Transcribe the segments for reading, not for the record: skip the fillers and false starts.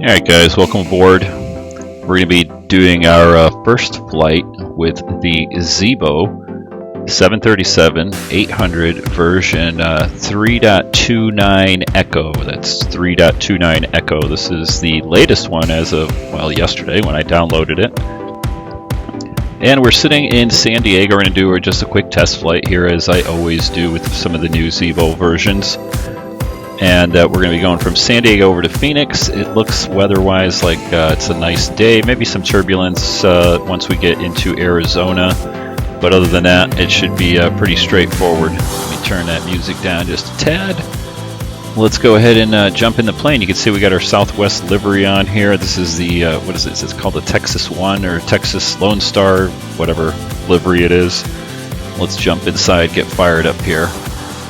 Alright guys, welcome aboard. We're going to be doing our first flight with the Zibo 737-800 version 3.29 Echo. That's 3.29 Echo. This is the latest one as of, well, yesterday when I downloaded it. And we're sitting in San Diego. We're going to do just a quick test flight here, as I always do with some of the new Zibo versions. And we're going to be going from San Diego over to Phoenix. It looks weather-wise like it's a nice day. Maybe some turbulence once we get into Arizona. But other than that, it should be pretty straightforward. Let me turn that music down just a tad. Let's go ahead and jump in the plane. You can see we got our Southwest livery on here. This is the, what is it? It's called the Texas 1 or Texas Lone Star, whatever livery it is. Let's jump inside, get fired up here.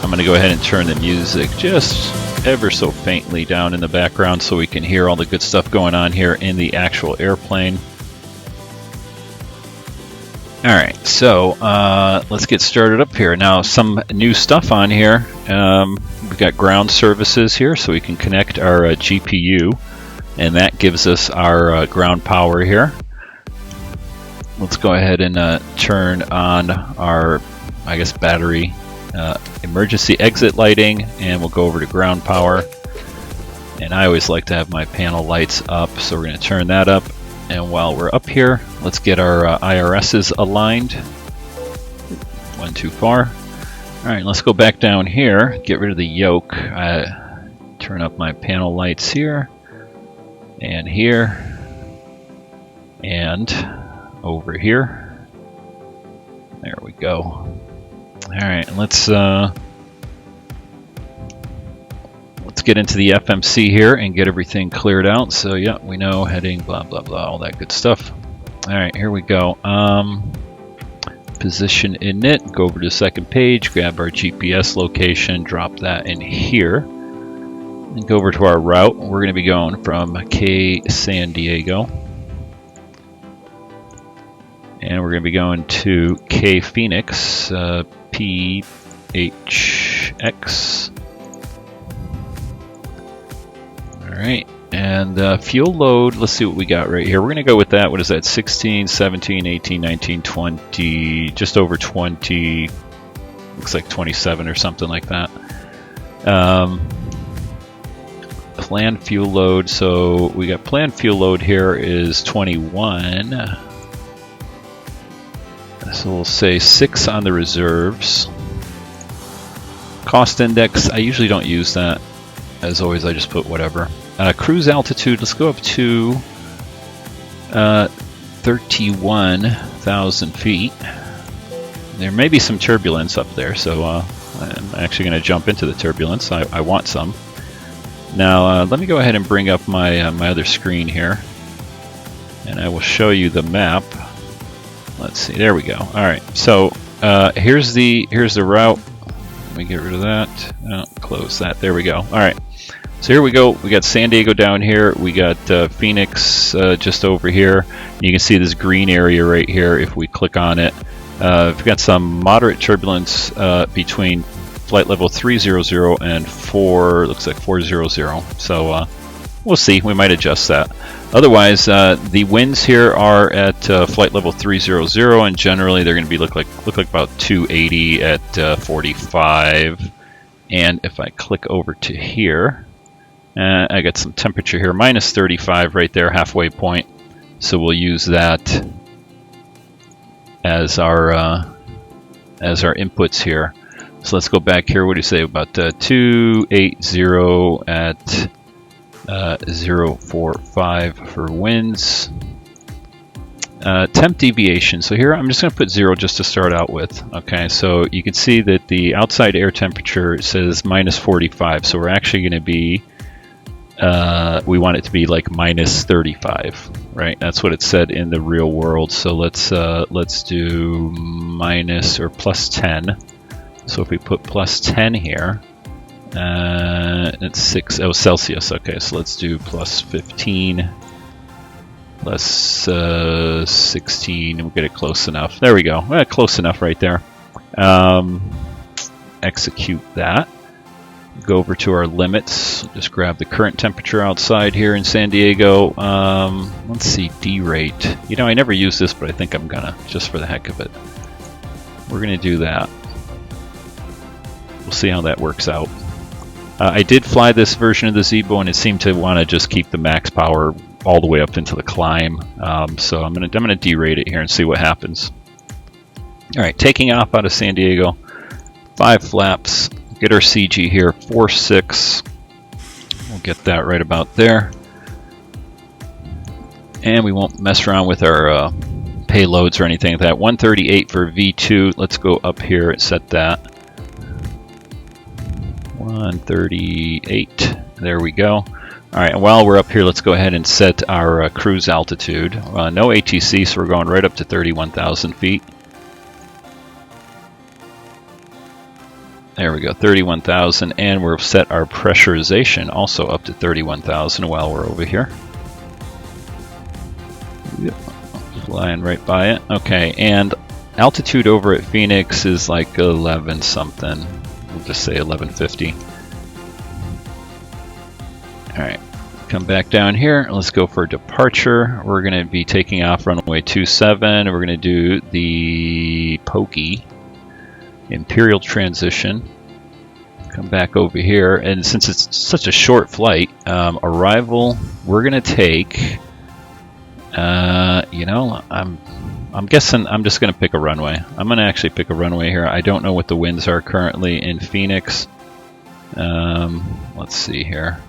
I'm going to go ahead and turn the music just ever so faintly down in the background so we can hear all the good stuff going on here in the actual airplane. Alright, so let's get started up here. Now, some new stuff on here. We've got ground services here, so we can connect our GPU, and that gives us our ground power here. Let's go ahead and turn on our, I guess, battery emergency exit lighting, and we'll go over to ground power. And I always like to have my panel lights up, so we're going to turn that up. And while we're up here, let's get our IRSs aligned. Went too far. Alright, let's go back down here, get rid of the yoke. Turn up my panel lights here, and over here. There we go. Alright, let's get into the FMC here and get everything cleared out. So yeah, we know heading, blah blah blah, all that good stuff. Alright, here we go. Position init, go over to the second page, grab our GPS location, drop that in here, and go over to our route. We're going to be going from San Diego. And we're going to be going to Phoenix, PHX. Alright, and fuel load, let's see what we got right here. We're going to go with that. What is that? 16, 17, 18, 19, 20, just over 20. Looks like 27 or something like that. Planned fuel load, so we got planned fuel load here is 21. So we'll say 6 on the reserves. Cost index, I usually don't use that. As always, I just put whatever. Cruise altitude, let's go up to 31,000 feet. There may be some turbulence up there, so I'm actually going to jump into the turbulence. I want some. Now, let me go ahead and bring up my, my other screen here. And I will show you the map. Let's see, there we go. Alright, so here's the route. Let me get rid of that. Oh, close that. There we go. Alright, so here we go. We got San Diego down here. We got Phoenix just over here. You can see this green area right here if we click on it. We've got some moderate turbulence between flight level 300 and looks like 400. So we'll see. We might adjust that. Otherwise, the winds here are at flight level 300, and generally they're going to be look like about 280 at 45. And if I click over to here, I got some temperature here, minus 35 right there, halfway point. So we'll use that as our inputs here. So let's go back here. What do you say about 280 at 0.45 for winds. Temp deviation. So here I'm just going to put 0 just to start out with. Okay, so you can see that the outside air temperature says minus 45. So we're actually going to be, we want it to be like minus 35, right? That's what it said in the real world. So let's do minus or plus 10. So if we put plus 10 here, it's 6, oh, Celsius. Okay, so let's do plus 15, plus 16, and we'll get it close enough. There we go. Close enough right there. Execute that. go over to our limits. Just grab the current temperature outside here in San Diego. Let's see, D-rate. You know, I never use this, but I think I'm gonna, just for the heck of it. We're gonna do that. We'll see how that works out. I did fly this version of the Zibo, and it seemed to want to just keep the max power all the way up into the climb. So I'm gonna derate it here and see what happens. All right, taking off out of San Diego. 5 flaps. Get our CG here, 4.6. We'll get that right about there. And we won't mess around with our payloads or anything like that. 138 for V2. Let's go up here and set that. 138. There we go. All right, and while we're up here, let's go ahead and set our cruise altitude. No ATC, so we're going right up to 31,000 feet. There we go, 31,000, and we'll set our pressurization also up to 31,000 while we're over here. Yep. Flying right by it. Okay, and altitude over at Phoenix is like 11 something. We'll just say 1150. All right, come back down here. Let's go for departure. We're going to be taking off runway 27. We're going to do the Pokey. Imperial transition. Come back over here, and since it's such a short flight, arrival, we're gonna take. You know, I'm guessing I'm just gonna pick a runway. I'm gonna actually pick a runway here. I don't know what the winds are currently in Phoenix. Let's see here.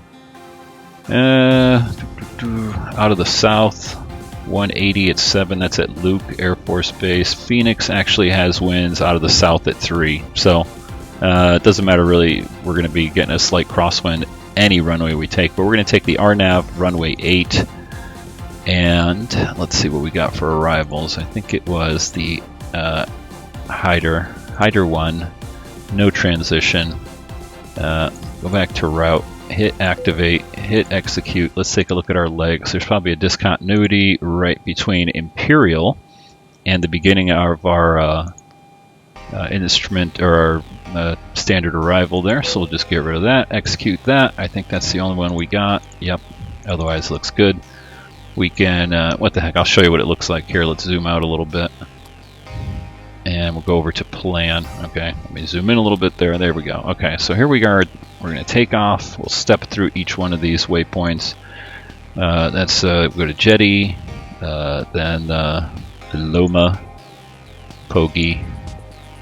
Out of the south. 180 at 7, that's at Luke Air Force Base. Phoenix actually has winds out of the south at 3, so it doesn't matter really. We're going to be getting a slight crosswind any runway we take, but we're going to take the RNAV runway 8, and let's see what we got for arrivals. I think it was the Hyder 1, no transition. Go back to route. Hit activate, hit execute. Let's take a look at our legs. There's probably a discontinuity right between Imperial and the beginning of our instrument or our standard arrival there. So we'll just get rid of that, execute that. I think that's the only one we got. Yep, otherwise looks good. We can, what the heck, I'll show you what it looks like here. Let's zoom out a little bit. And we'll go over to plan. Okay, let me zoom in a little bit there. There we go. Okay, so here we are. We're going to take off. We'll step through each one of these waypoints. That's go to Jetty, then Loma, Poggy,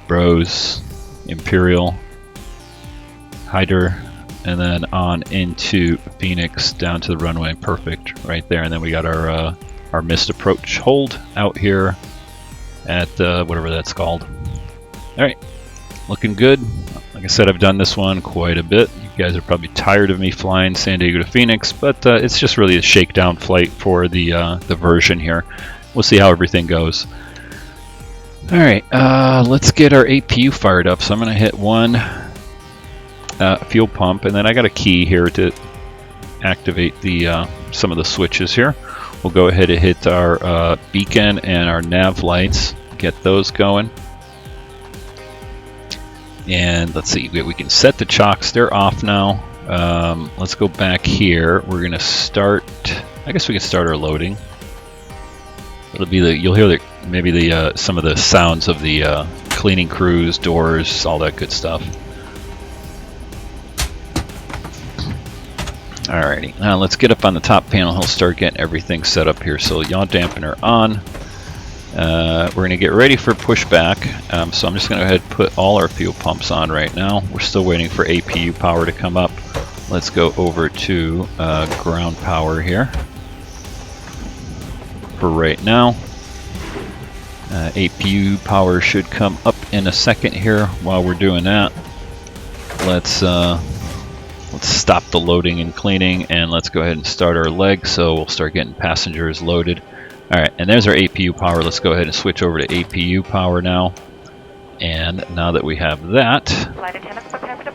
Bros, Imperial, Hyder, and then on into Phoenix down to the runway. Perfect, right there. And then we got our missed approach hold out here at whatever that's called. All right, looking good. Like I said, I've done this one quite a bit. You guys are probably tired of me flying San Diego to Phoenix, but it's just really a shakedown flight for the version here. We'll see how everything goes. All right, let's get our APU fired up. So I'm going to hit one fuel pump, and then I got a key here to activate the some of the switches here. We'll go ahead and hit our beacon and our nav lights, get those going. And let's see, we can set the chocks, they're off now. Let's go back here. We're gonna start, I guess we can start our loading. It'll be you'll hear maybe some of the sounds of the cleaning crews, doors, all that good stuff. Alrighty, now let's get up on the top panel. He'll start getting everything set up here. So yaw dampener on. We're going to get ready for pushback. So I'm just going to go ahead and put all our fuel pumps on right now. We're still waiting for APU power to come up. Let's go over to ground power here for right now. APU power should come up in a second here. While we're doing that, let's stop the loading and cleaning, and let's go ahead and start our leg. So we'll start getting passengers loaded. All right, and there's our APU power. Let's go ahead and switch over to APU power now. And now that we have that,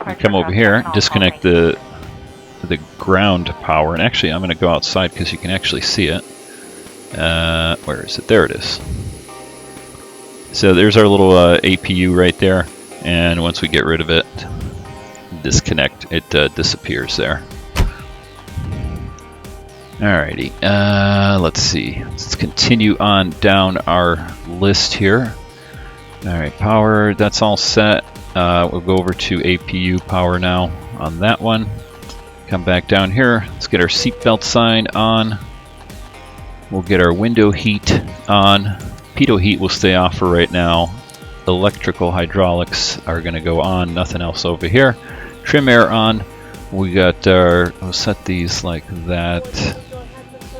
we come over here, disconnect the ground power. And actually, I'm going to go outside because you can actually see it. Where is it? There it is. So there's our little APU right there. And once we get rid of it, disconnect, it disappears there. Alrighty, let's see. Let's continue on down our list here. Alright, power, that's all set. We'll go over to APU power now on that one. Come back down here. Let's get our seatbelt sign on. We'll get our window heat on. Pitot heat will stay off for right now. Electrical hydraulics are going to go on. Nothing else over here. Trim air on. We got our, we'll set these like that.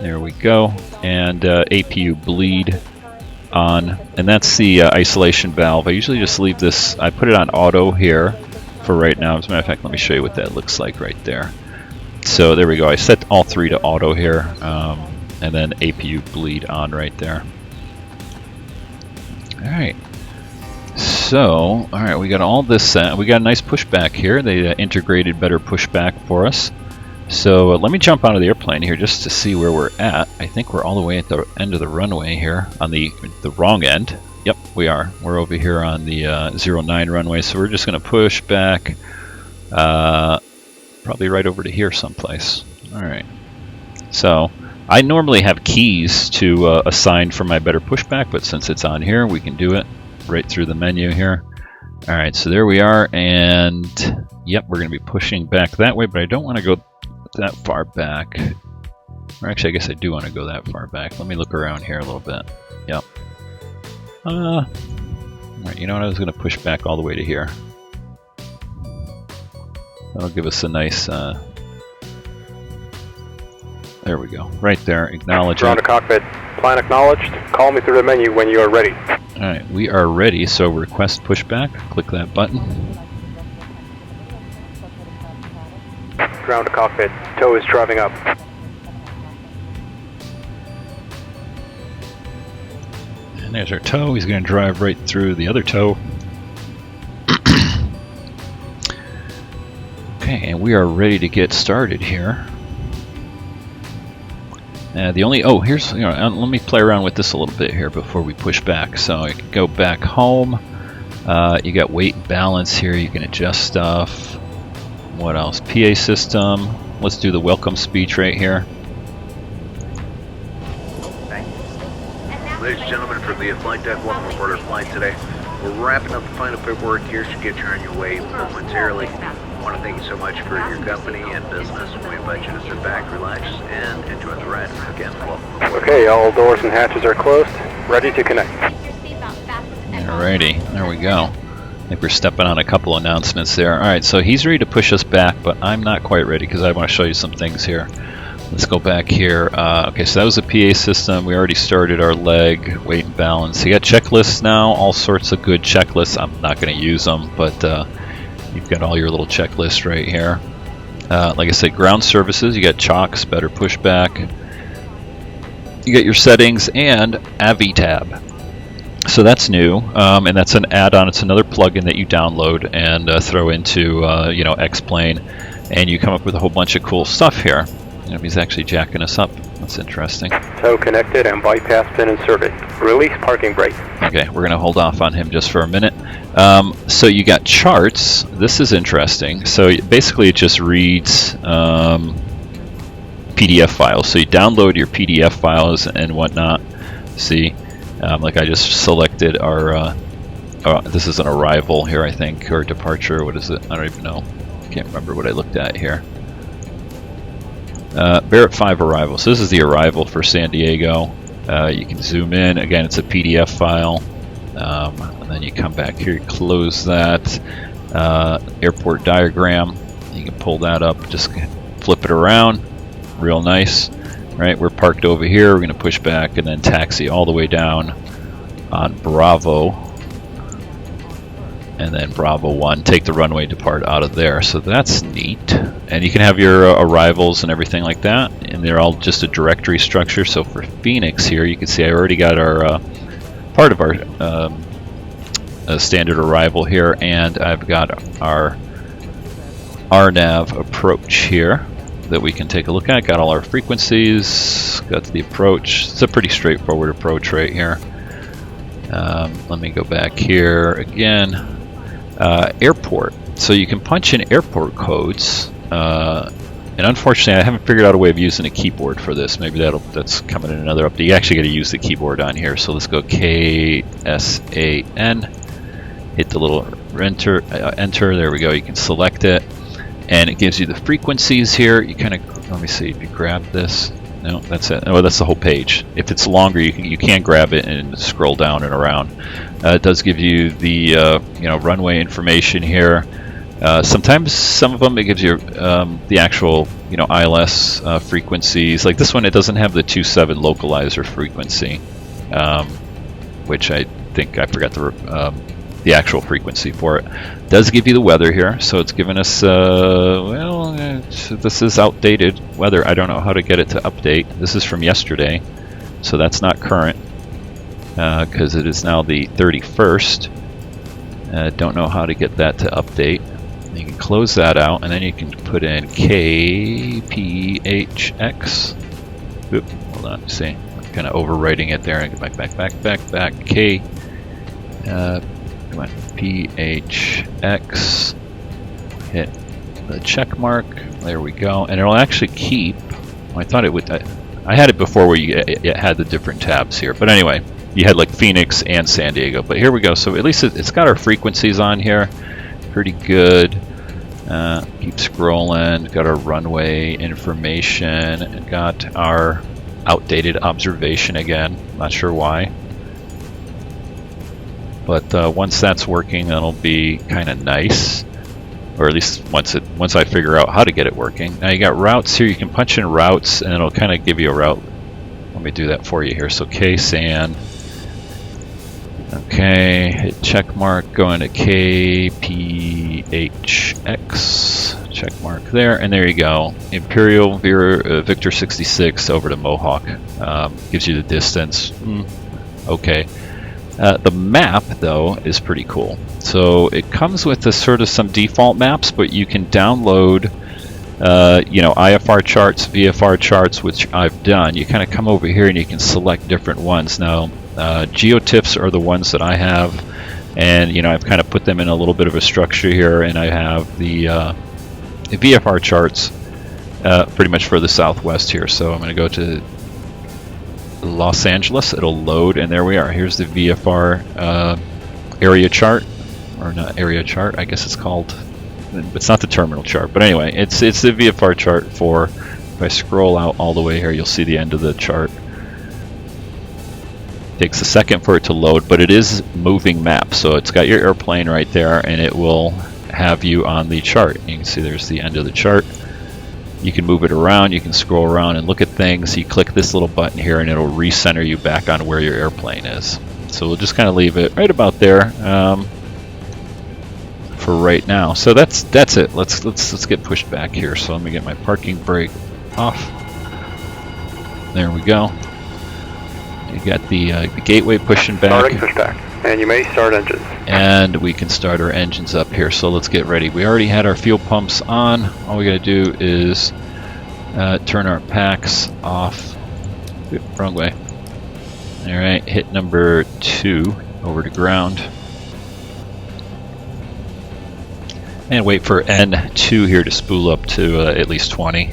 There we go. And APU bleed on. And that's the isolation valve. I usually just leave this, I put it on auto here for right now. As a matter of fact, let me show you what that looks like right there. So there we go. I set all three to auto here. And then APU bleed on right there. Alright. So, alright, we got all this set. We got a nice pushback here. They integrated better pushback for us. So let me jump out of the airplane here just to see where we're at. I think we're all the way at the end of the runway here on the wrong end. Yep, we are. We're over here on the 09 runway, so we're just going to push back probably right over to here someplace. Alright. So I normally have keys to assign for my better pushback, but since it's on here, we can do it right through the menu here. Alright, so there we are, and yep, we're going to be pushing back that way, but I don't want to go that far back. Or actually, I guess I do want to go that far back. Let me look around here a little bit. Yep. Alright, you know what? I was going to push back all the way to here. That'll give us a nice... there we go. Right there. Acknowledge it. Ground to cockpit. Plan acknowledged. Call me through the menu when you are ready. Alright, we are ready, so request pushback. Click that button. Ground to cockpit. Tow is driving up. And there's our tow. He's going to drive right through the other tow. Okay, and we are ready to get started here. The only, oh, here's, you know, let me play around with this a little bit here before we push back. So I can go back home. You got weight and balance here. You can adjust stuff. What else? PA system. Let's do the welcome speech right here. Ladies and gentlemen, from the flight deck, welcome aboard our flight today. We're wrapping up the final paperwork here to get you on your way momentarily. I want to thank you so much for your company and business. We invite you to sit back, relax, and enjoy the ride. Again, welcome. Okay, all doors and hatches are closed. Ready to connect. Alrighty, there we go. I think we're stepping on a couple announcements there. Alright, so he's ready to push us back, but I'm not quite ready because I want to show you some things here. Let's go back here. Okay, so that was the PA system. We already started our leg, weight and balance. You got checklists now, all sorts of good checklists. I'm not going to use them, but you've got all your little checklists right here. Like I said, ground services, you got chocks, better pushback. You got your settings and AviTab. So that's new, and that's an add-on. It's another plugin that you download and throw into you know, X-Plane, and you come up with a whole bunch of cool stuff here. You know, he's actually jacking us up. That's interesting. Tow connected and bypass pin inserted. Release parking brake. Okay, we're going to hold off on him just for a minute. So you got charts. This is interesting. So basically it just reads PDF files. So you download your PDF files and whatnot. See, like I just selected our, this is an arrival here, I think, or departure. What is it? I don't even know. I can't remember what I looked at here. Barrett 5 arrival. So this is the arrival for San Diego. You can zoom in. Again, it's a PDF file. And then you come back here, you close that. Airport diagram. You can pull that up, just flip it around. Real nice. Right, we're parked over here. We're going to push back and then taxi all the way down on Bravo. And then Bravo 1, take the runway depart out of there. So that's neat. And you can have your arrivals and everything like that. And they're all just a directory structure. So for Phoenix here, you can see I already got our part of our standard arrival here. And I've got our RNAV approach here that we can take a look at. Got all our frequencies, got the approach. It's a pretty straightforward approach right here. Let me go back here again. Airport. So you can punch in airport codes, and unfortunately I haven't figured out a way of using a keyboard for this. Maybe that's coming in another update. You actually got to use the keyboard on here. So let's go KSAN, hit the little enter, there we go. You can select it, and it gives you the frequencies here. You kind of, let me see, if you grab this, no, that's it. Oh, that's the whole page. If it's longer, you can grab it and scroll down and around. It does give you the runway information here. Sometimes some of them it gives you the actual ILS frequencies. Like this one, it doesn't have the 27 localizer frequency, which I think I forgot the actual frequency for it. It does give you the weather here, so it's given us this is outdated weather. I don't know how to get it to update. This is from yesterday, so that's not current because it is now the 31st. Don't know how to get that to update. You can close that out, and then you can put in KPHX. Oop, hold on, see, I'm kind of overwriting it there. And back, K. Come on, PHX. Hit the check mark. There we go, and it'll actually keep. I thought it would. I had it before where it had the different tabs here, but anyway, you had like Phoenix and San Diego. But here we go. So at least it's got our frequencies on here. Pretty good. Keep scrolling. Got our runway information. Got our outdated observation again. Not sure why. But once that's working, that'll be kind of nice. Or at least once I figure out how to get it working. Now you got routes here. You can punch in routes, and it'll kind of give you a route. Let me do that for you here. So KSAN. Okay, hit check mark, go into KPHX, check mark there, and there you go. Imperial Victor 66 over to Mohawk. Gives you the distance. Okay. The map, though, is pretty cool. So it comes with some default maps, but you can download IFR charts, VFR charts, which I've done. You kind of come over here and you can select different ones. Now, geotiffs are the ones that I have, and I've kind of put them in a little bit of a structure here, and I have the VFR charts pretty much for the Southwest here. So I'm going to go to Los Angeles. It'll load, and there we are. Here's the VFR area chart, or not area chart, I guess it's called. It's not the terminal chart, but anyway, it's the VFR chart for, if I scroll out all the way here, you'll see the end of the chart. Takes a second for it to load, but it is moving map, so it's got your airplane right there, and it will have you on the chart. You can see there's the end of the chart. You can move it around, you can scroll around and look at things. You click this little button here, and it'll recenter you back on where your airplane is. So we'll just kind of leave it right about there for right now. So that's it. Let's get pushed back here. So let me get my parking brake off. There we go. You got the gateway pushing back. Starting pushback, and you may start engines. And we can start our engines up here. So let's get ready. We already had our fuel pumps on. All we got to do is turn our packs off. Oops, wrong way. All right, hit number 2 over to ground. And wait for N2 here to spool up to at least 20.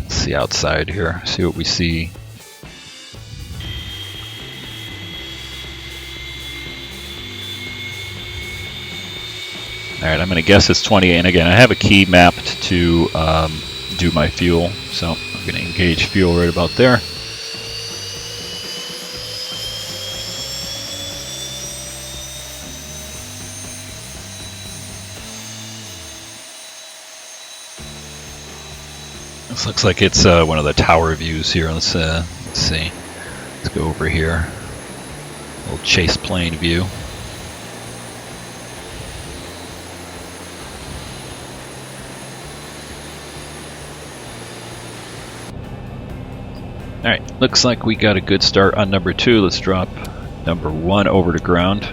See outside here, see what we see. Alright, I'm going to guess it's 20, and again, I have a key mapped to do my fuel, so I'm going to engage fuel right about there. This looks like it's one of the tower views here. Let's see. Let's go over here. A little chase plane view. Alright, looks like we got a good start on number 2. Let's drop number 1 over to ground.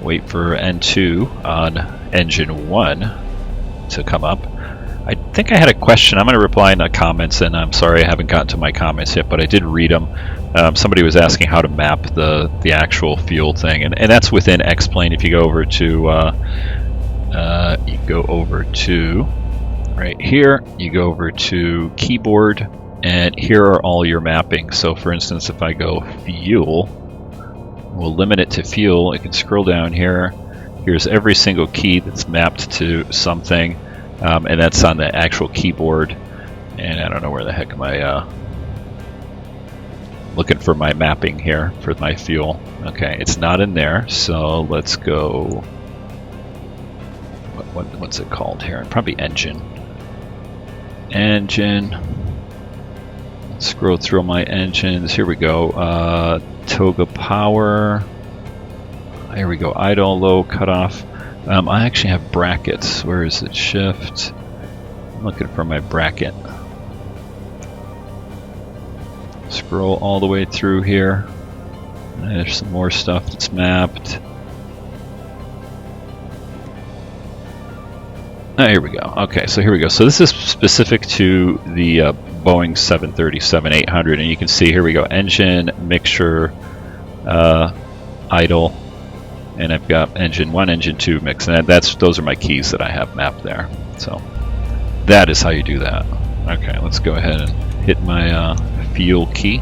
Wait for N2 on engine 1 to come up. I think I had a question. I'm going to reply in the comments, and I'm sorry I haven't gotten to my comments yet, but I did read them. Somebody was asking how to map the actual fuel thing, and that's within X-Plane. If you go over to right here, you go over to keyboard, and here are all your mappings. So for instance, if I go fuel, we'll limit it to fuel. I can scroll down here. Here's every single key that's mapped to something, and that's on the actual keyboard. And I don't know where the heck am I looking for my mapping here for my fuel. Okay, it's not in there, so let's go. What's it called here? Probably engine. Engine. Let's scroll through my engines. Here we go. Toga power. Here we go. Idle, low, cutoff. I actually have brackets. Where is it? Shift. I'm looking for my bracket. Scroll all the way through here. There's some more stuff that's mapped. Oh, here we go. Okay, so here we go. So this is specific to the Boeing 737-800, and you can see here we go. Engine, mixture, idle, and I've got engine 1, engine 2 mix, and those are my keys that I have mapped there. So that is how you do that. Okay, let's go ahead and hit my fuel key,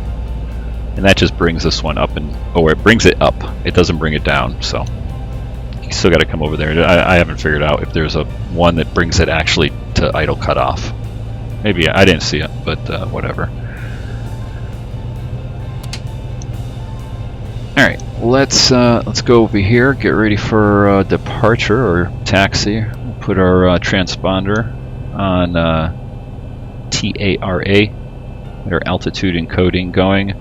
and that just brings this one up, it brings it up. It doesn't bring it down, so you still got to come over there. I haven't figured out if there's one that brings it actually to idle cutoff. Maybe I didn't see it, but whatever. All right, let's go over here. Get ready for departure or taxi. We'll put our transponder on TARA. Our altitude encoding going.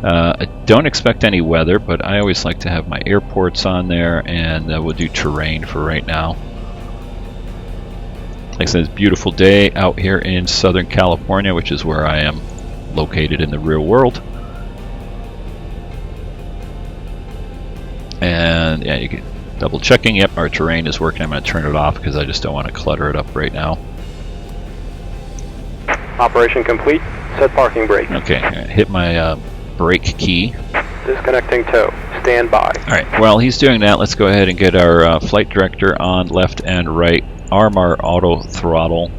I don't expect any weather, but I always like to have my airports on there, and we'll do terrain for right now. Like I said, it's a beautiful day out here in Southern California, which is where I am located in the real world. And yeah, you can double checking. Yep, our terrain is working. I'm going to turn it off because I just don't want to clutter it up right now. Operation complete. Set parking brake. Okay, hit my brake key. Disconnecting tow. Stand by. Alright, while he's doing that, let's go ahead and get our flight director on left and right. Arm our auto throttle.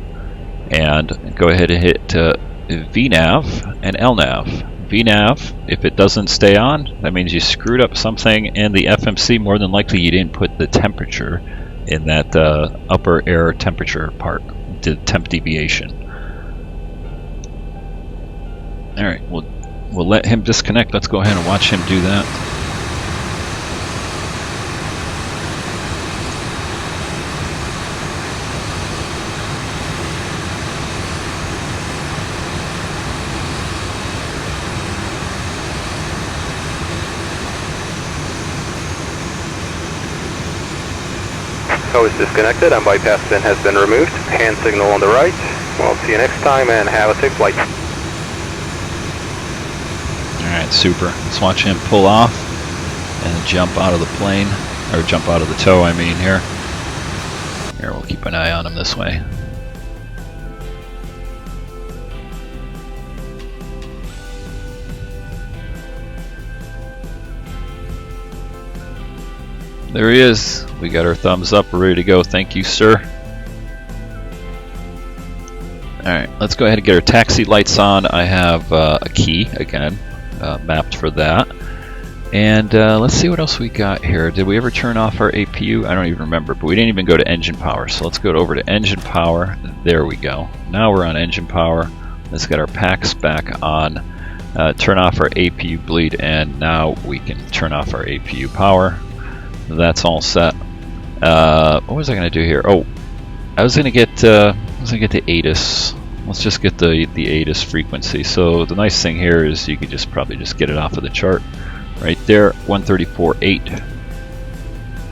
And go ahead and hit VNAV and LNAV. VNAV, if it doesn't stay on, that means you screwed up something in the FMC. More than likely you didn't put the temperature in that upper air temperature part, the temp deviation. Alright, we'll let him disconnect. Let's go ahead and watch him do that. Tow is disconnected and bypass pin has been removed. Hand signal on the right. We'll see you next time and have a safe flight. Alright, super. Let's watch him pull off and jump out of the plane, or jump out of the tow, I mean, here. Here, we'll keep an eye on him this way. There he is. We got our thumbs up. We're ready to go. Thank you, sir. Alright, let's go ahead and get our taxi lights on. I have a key, again, mapped for that. And let's see what else we got here. Did we ever turn off our APU? I don't even remember, but we didn't even go to engine power. So let's go over to engine power. There we go. Now we're on engine power. Let's get our packs back on. Turn off our APU bleed, and now we can turn off our APU power. That's all set. What was I going to do here? Oh, I was going to get the ATIS. Let's just get the ATIS frequency. So the nice thing here is you could probably just get it off of the chart right there. 134.8.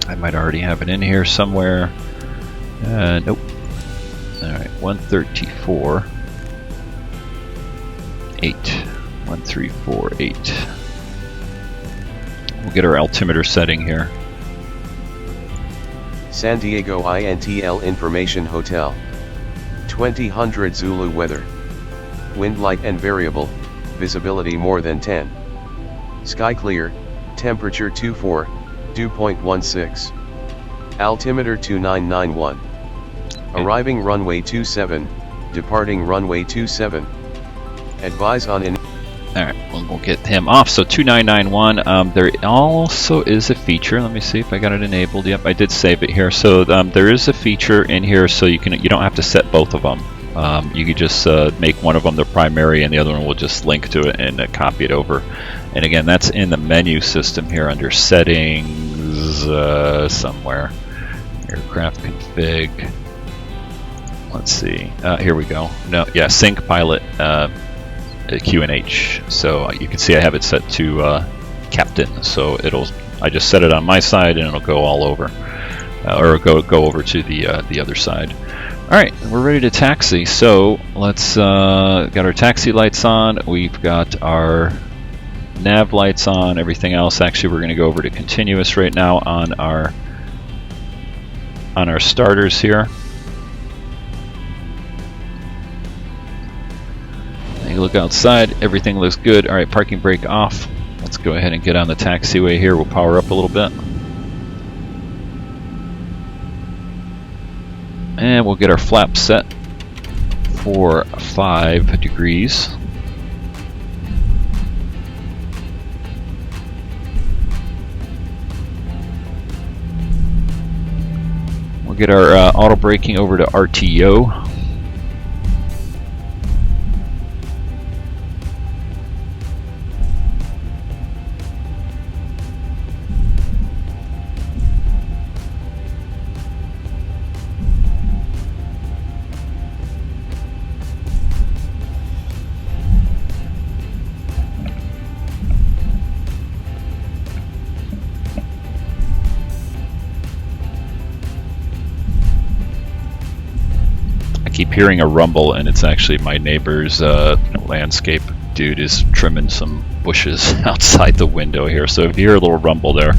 I might already have it in here somewhere. Nope. All right, 134.8. 134.8. We'll get our altimeter setting here. San Diego INTL Information Hotel. 2000 Zulu weather. Wind light and variable, visibility more than 10. Sky clear, temperature 24, dew point 16. Altimeter 2991. Arriving runway 27, departing runway 27. Advise on in. Alright, we'll get him off. So 2991, there also is a feature. Let me see if I got it enabled. Yep, I did save it here. So there is a feature in here so you don't have to set both of them. You could just make one of them the primary and the other one will just link to it and copy it over. And again, that's in the menu system here under settings somewhere. Aircraft config. Let's see. Here we go. No, yeah, sync pilot QNH. So you can see I have it set to captain. So I just set it on my side and it'll go all over, or go over to the other side. All right, we're ready to taxi. So let's got our taxi lights on. We've got our nav lights on. Everything else. Actually, we're going to go over to continuous right now on our starters here. You look outside, everything looks good. All right, parking brake off. Let's go ahead and get on the taxiway here. We'll power up a little bit. And we'll get our flap set for 5 degrees. We'll get our auto braking over to RTO. Keep hearing a rumble, and it's actually my neighbor's landscape dude is trimming some bushes outside the window here. So if you hear a little rumble there,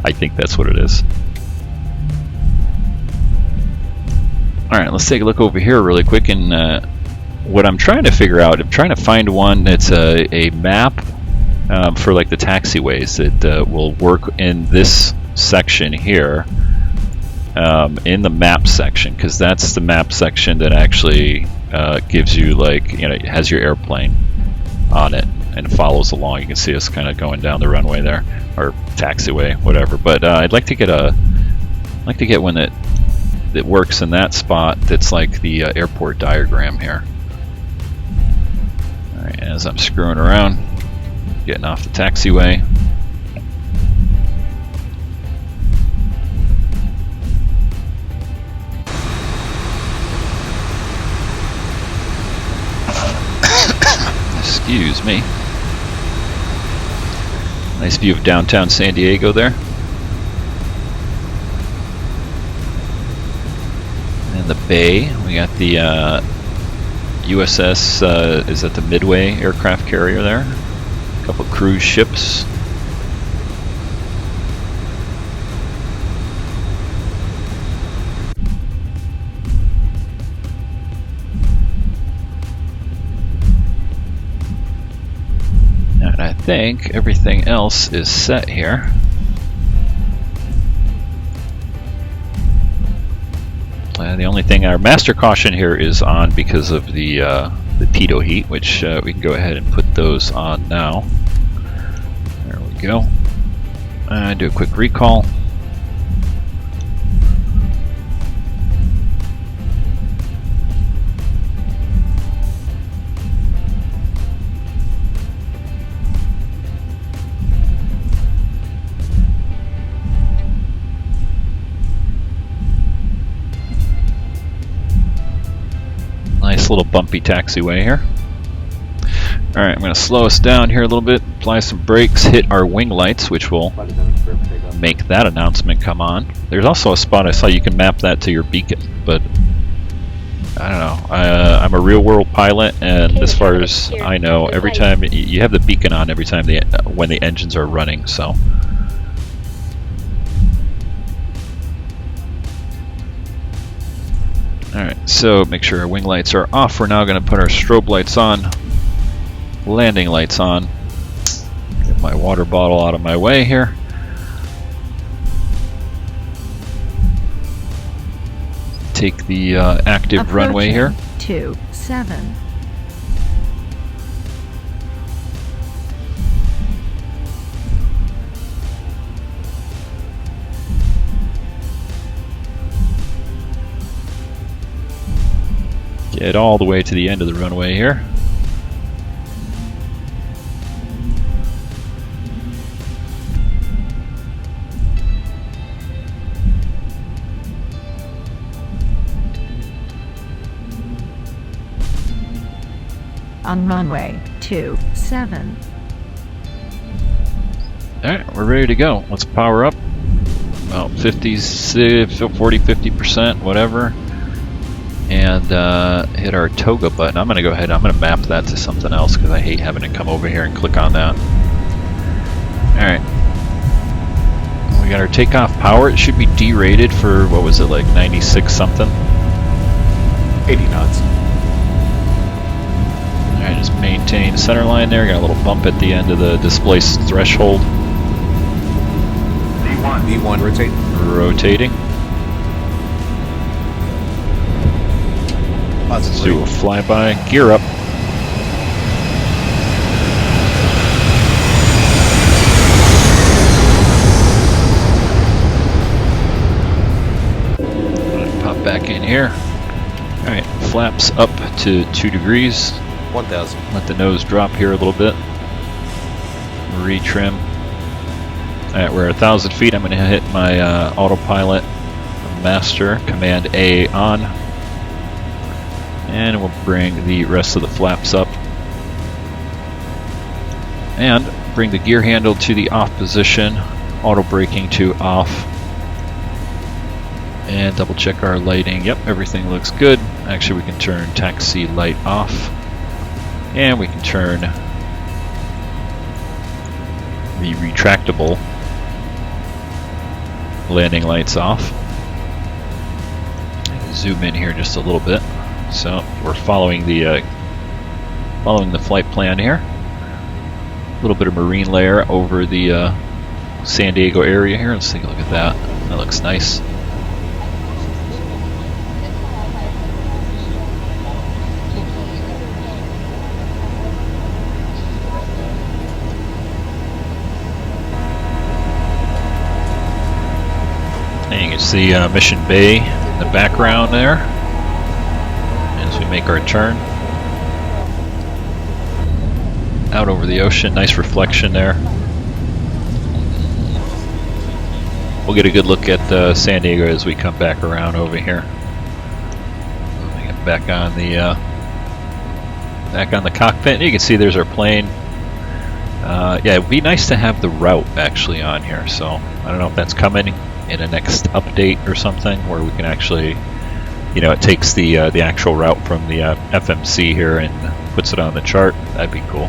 I think that's what it is. Alright, let's take a look over here really quick. And what I'm trying to figure out, I'm trying to find one that's a map for like the taxiways that will work in this section here. In the map section, because that's the map section that actually gives you, like, you know, it has your airplane on it and follows along. You can see us kind of going down the runway there, or taxiway, whatever. But I'd like to get one that works in that spot. That's like the airport diagram here. All right, as I'm screwing around, getting off the taxiway. Excuse me. Nice view of downtown San Diego there. And the bay, we got the USS, is that the Midway aircraft carrier there? A couple cruise ships. And I think everything else is set here. The only thing, our master caution here is on because of the pitot heat, which we can go ahead and put those on now. There we go. Do a quick recall. Nice little bumpy taxiway here. Alright, I'm going to slow us down here a little bit, apply some brakes, hit our wing lights, which will make that announcement come on. There's also a spot I saw you can map that to your beacon, but I don't know. I'm a real world pilot, and as far as I know, every time you have the beacon on every time when the engines are running, so. Alright, so make sure our wing lights are off. We're now going to put our strobe lights on, landing lights on. Get my water bottle out of my way here. Take the active runway here. 27. Get all the way to the end of the runway here. On runway 27. Alright, we're ready to go. Let's power up. About 40, 50%, whatever. And hit our toga button. I'm going to go ahead, I'm going to map that to something else because I hate having to come over here and click on that. Alright. We got our takeoff power. It should be derated for, what was it, like 96 something? 80 knots. Alright, just maintain center line there. Got a little bump at the end of the displaced threshold. V1 rotate. Rotating. Let's do a flyby. Gear up. Pop back in here. Alright, flaps up to 2 degrees. 1000. Let the nose drop here a little bit. Retrim. Alright, we're 1,000 feet. I'm going to hit my autopilot master. Command A on. And we'll bring the rest of the flaps up. And bring the gear handle to the off position. Auto braking to off. And double check our lighting. Yep, everything looks good. Actually, we can turn taxi light off. And we can turn the retractable landing lights off. Zoom in here just a little bit. So we're following the flight plan here. A little bit of marine layer over the San Diego area here. Let's take a look at that. That looks nice. And you can see Mission Bay in the background there as we make our turn out over the ocean. Nice reflection there. We'll get a good look at San Diego as we come back around over here. Let me get back on the cockpit. And you can see there's our plane. Yeah, it'd be nice to have the route actually on here. So I don't know if that's coming in a next update or something where we can actually, you know, it takes the actual route from the FMC here and puts it on the chart. That'd be cool.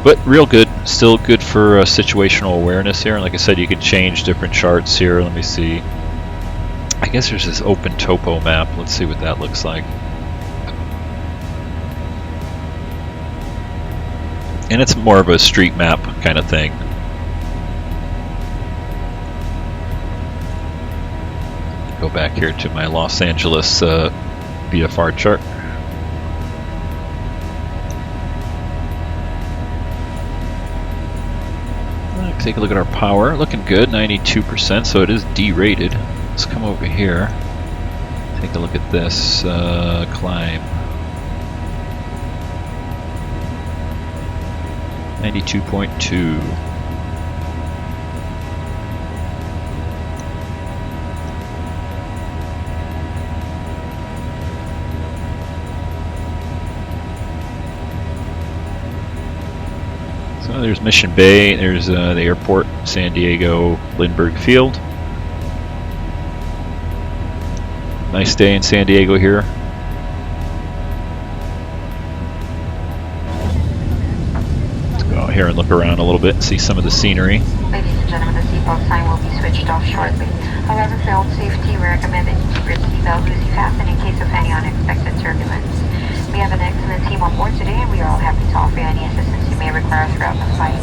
But real good, still good for situational awareness here. Like I said, you can change different charts here. Let me see. I guess there's this open topo map. Let's see what that looks like. And it's more of a street map kind of thing. Go back here to my Los Angeles VFR chart. Take a look at our power. Looking good, 92%, so it is derated. Let's come over here. Take a look at this climb. 92.2. So there's Mission Bay, there's the airport, San Diego, Lindbergh Field. Nice day in San Diego here. Let's go out here and look around a little bit and see some of the scenery. Ladies and gentlemen, the seatbelt sign will be switched off shortly. However, for all safety, we recommend that you keep your seatbelt loosely fastened in case of any unexpected turbulence. We have an excellent team on board today, and we are all happy to offer you any assistance you may require throughout the flight.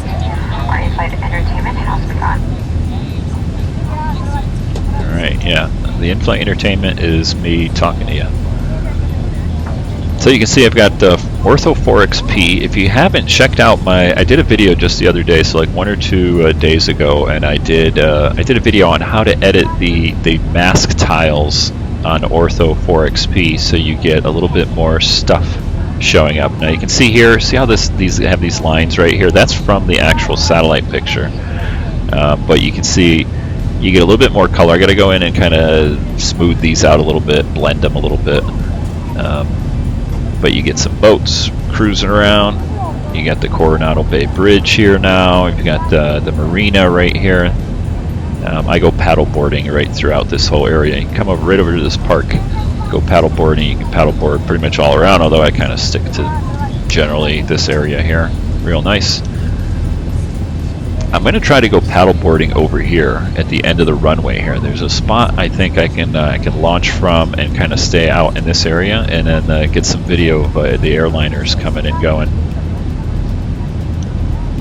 Our in-flight entertainment has begun. Alright, yeah. The in-flight entertainment is me talking to you. So you can see I've got the Ortho 4XP. If you haven't checked out I did a video just the other day, so like 1 or 2 days ago, and I did a video on how to edit the mask tiles on Ortho 4XP so you get a little bit more stuff showing up. Now you can see here, see how these have these lines right here? That's from the actual satellite picture. But you can see you get a little bit more color. I got to go in and kind of smooth these out a little bit, blend them a little bit. But you get some boats cruising around. You got the Coronado Bay Bridge here now. You've got the marina right here. I go paddle boarding right throughout this whole area. You can come right over to this park, go paddle boarding. You can paddle board pretty much all around, although I kind of stick to generally this area here. Real nice. I'm going to try to go paddle boarding over here at the end of the runway here. There's a spot I think I can launch from and kind of stay out in this area, and then get some video of the airliners coming and going.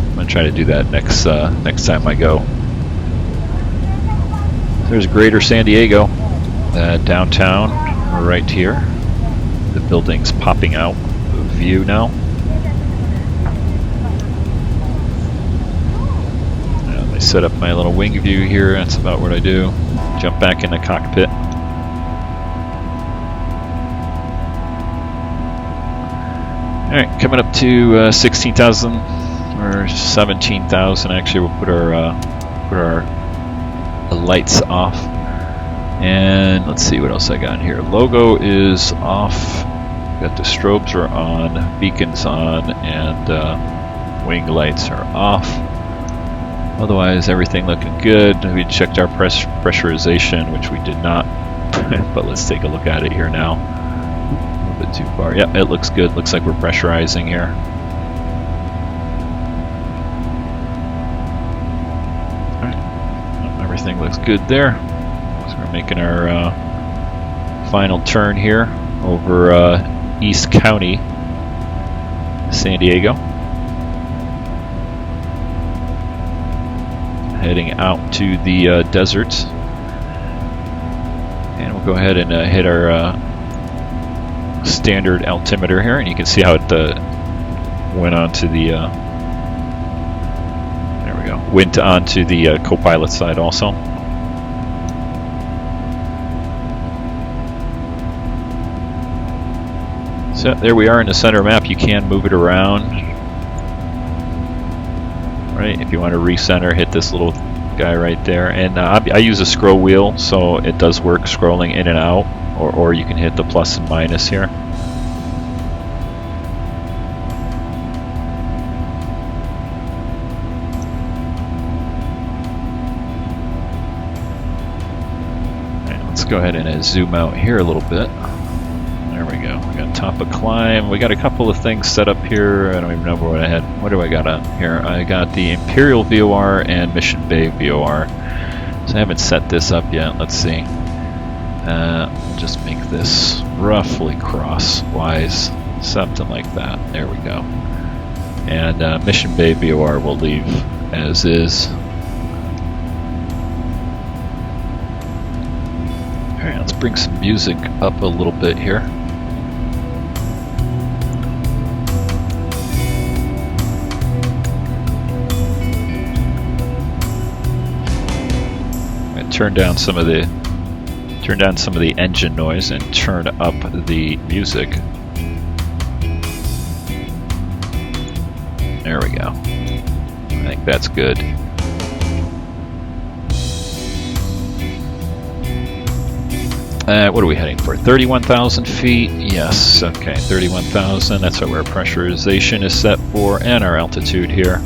I'm going to try to do that next time I go. There's Greater San Diego, downtown, right here. The building's popping out of view now. I set up my little wing view here. That's about what I do. Jump back in the cockpit. Alright, coming up to 16,000 or 17,000 actually. We'll put our lights off. And let's see what else I got in here. Logo is off. Got the strobes are on, beacons on, and wing lights are off. Otherwise, everything looking good. We checked our pressurization, which we did not, but let's take a look at it here now. A little bit too far. Yep, it looks good. Looks like we're pressurizing here. All right, everything looks good there. So we're making our final turn here over East County, San Diego. Heading out to the desert, and we'll go ahead and hit our standard altimeter here, and you can see how it went onto the there we go, went onto the co-pilot side also. So there we are in the center map. You can move it around. Right, if you want to recenter, hit this little guy right there, and I use a scroll wheel, so it does work scrolling in and out, or you can hit the plus and minus here. Alright, let's go ahead and zoom out here a little bit. There we go. We got top of climb. We got a couple of things set up here. I don't even remember what I had. What do I got on here? I got the Imperial VOR and Mission Bay VOR. So I haven't set this up yet. Let's see. Just make this roughly crosswise, something like that. There we go. And Mission Bay VOR will leave as is. All right, let's bring some music up a little bit here. Turn down some of the engine noise and turn up the music. There we go. I think that's good. What are we heading for? 31,000 feet? Yes. Okay, 31,000. That's what our pressurization is set for, and our altitude here.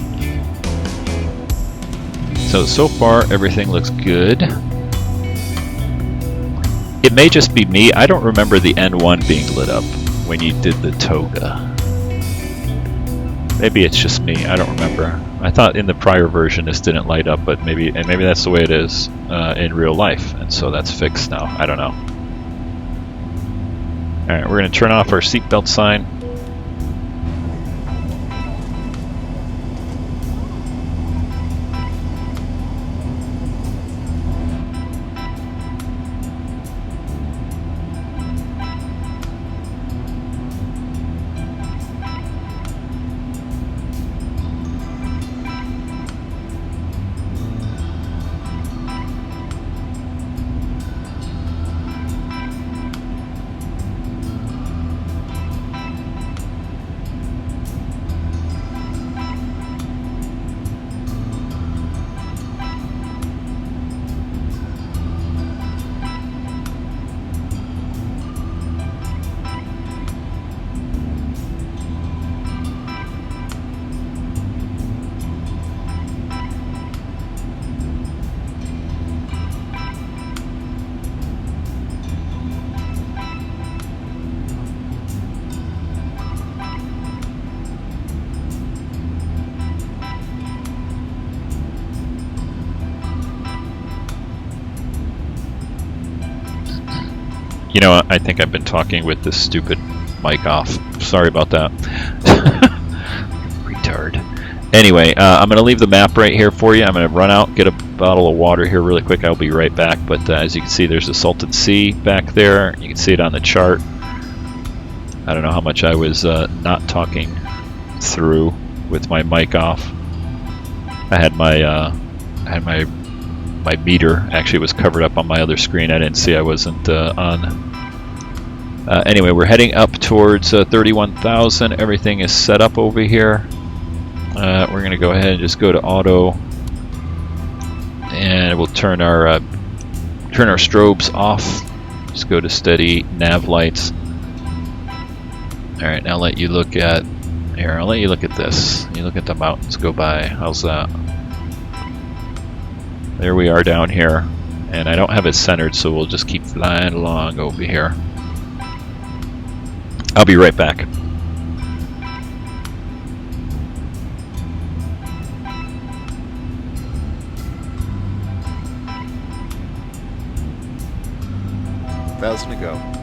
So far everything looks good. It may just be me. I don't remember the N1 being lit up when you did the toga. Maybe it's just me. I don't remember. I thought in the prior version this didn't light up, but maybe that's the way it is in real life, and so that's fixed now. I don't know. Alright, we're going to turn off our seatbelt sign. You know, I think I've been talking with this stupid mic off. Sorry about that. Retard. Anyway, I'm going to leave the map right here for you. I'm going to run out, get a bottle of water here really quick. I'll be right back. But as you can see, there's the Salted Sea back there. You can see it on the chart. I don't know how much I was not talking through with my mic off. I had my meter actually was covered up on my other screen. I didn't see I wasn't on. Anyway, we're heading up towards 31,000. Everything is set up over here. We're going to go ahead and just go to auto, and we'll turn our strobes off. Just go to steady nav lights. All right, now I'll let you look at here. I'll let you look at this. You look at the mountains go by. How's that? There we are down here, and I don't have it centered, so we'll just keep flying along over here. I'll be right back. Thousand to go.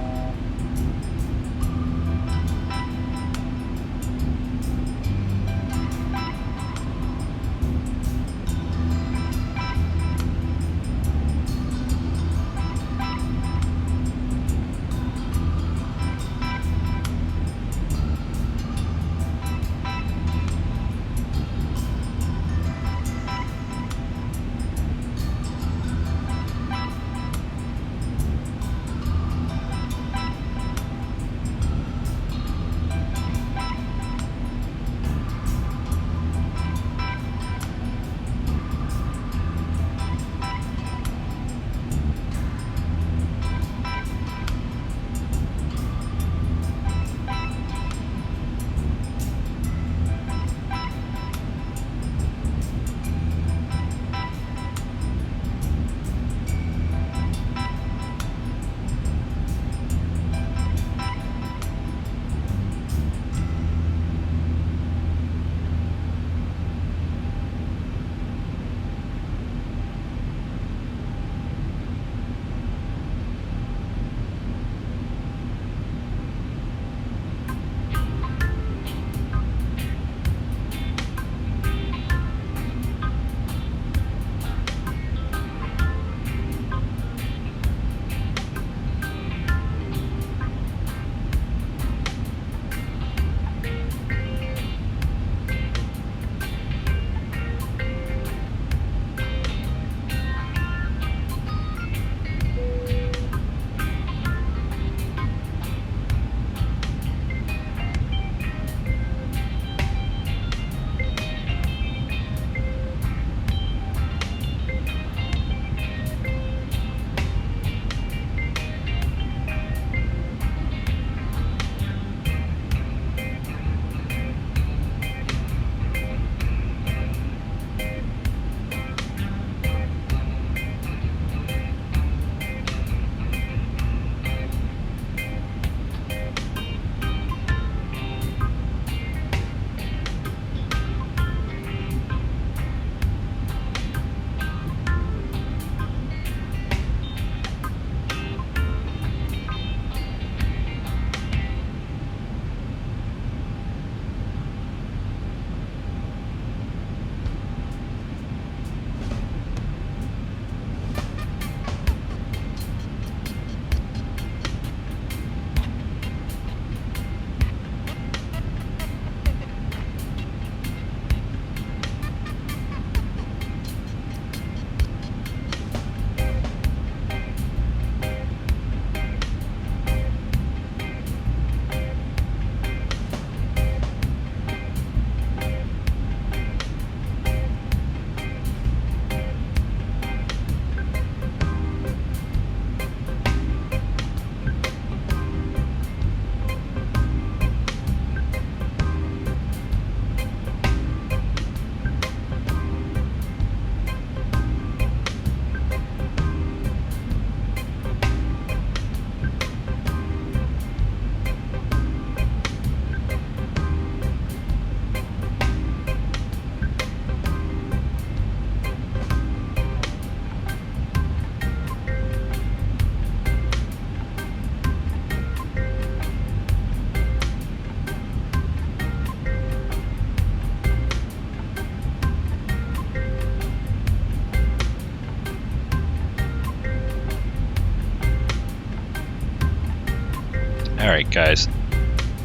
Alright guys,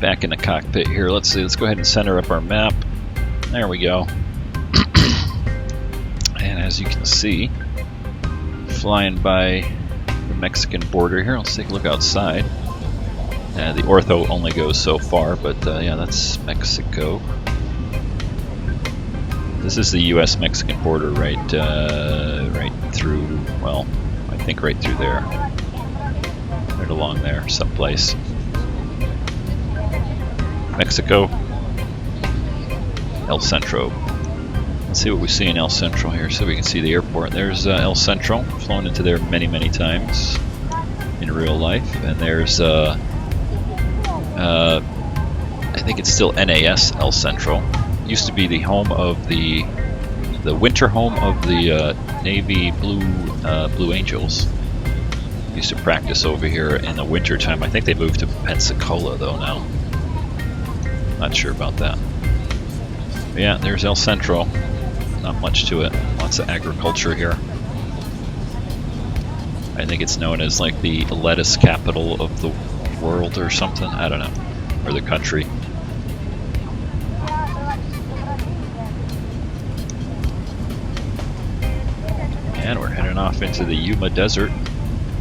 back in the cockpit here. Let's see, let's go ahead and center up our map. There we go. And as you can see, flying by the Mexican border here. Let's take a look outside. The ortho only goes so far, but yeah, that's Mexico. This is the U.S.-Mexican border, right through, well, I think right through there. Right along there, someplace. Mexico, El Centro. Let's see what we see in El Centro here, so we can see the airport. There's El Centro, flown into there many, many times in real life. And there's, I think it's still NAS El Centro. Used to be the home of the winter home of the Navy Blue Angels. Used to practice over here in the winter time. I think they moved to Pensacola though now. Not sure about that. But yeah, there's El Centro. Not much to it. Lots of agriculture here. I think it's known as like the lettuce capital of the world or something. I don't know. Or the country. And we're heading off into the Yuma Desert.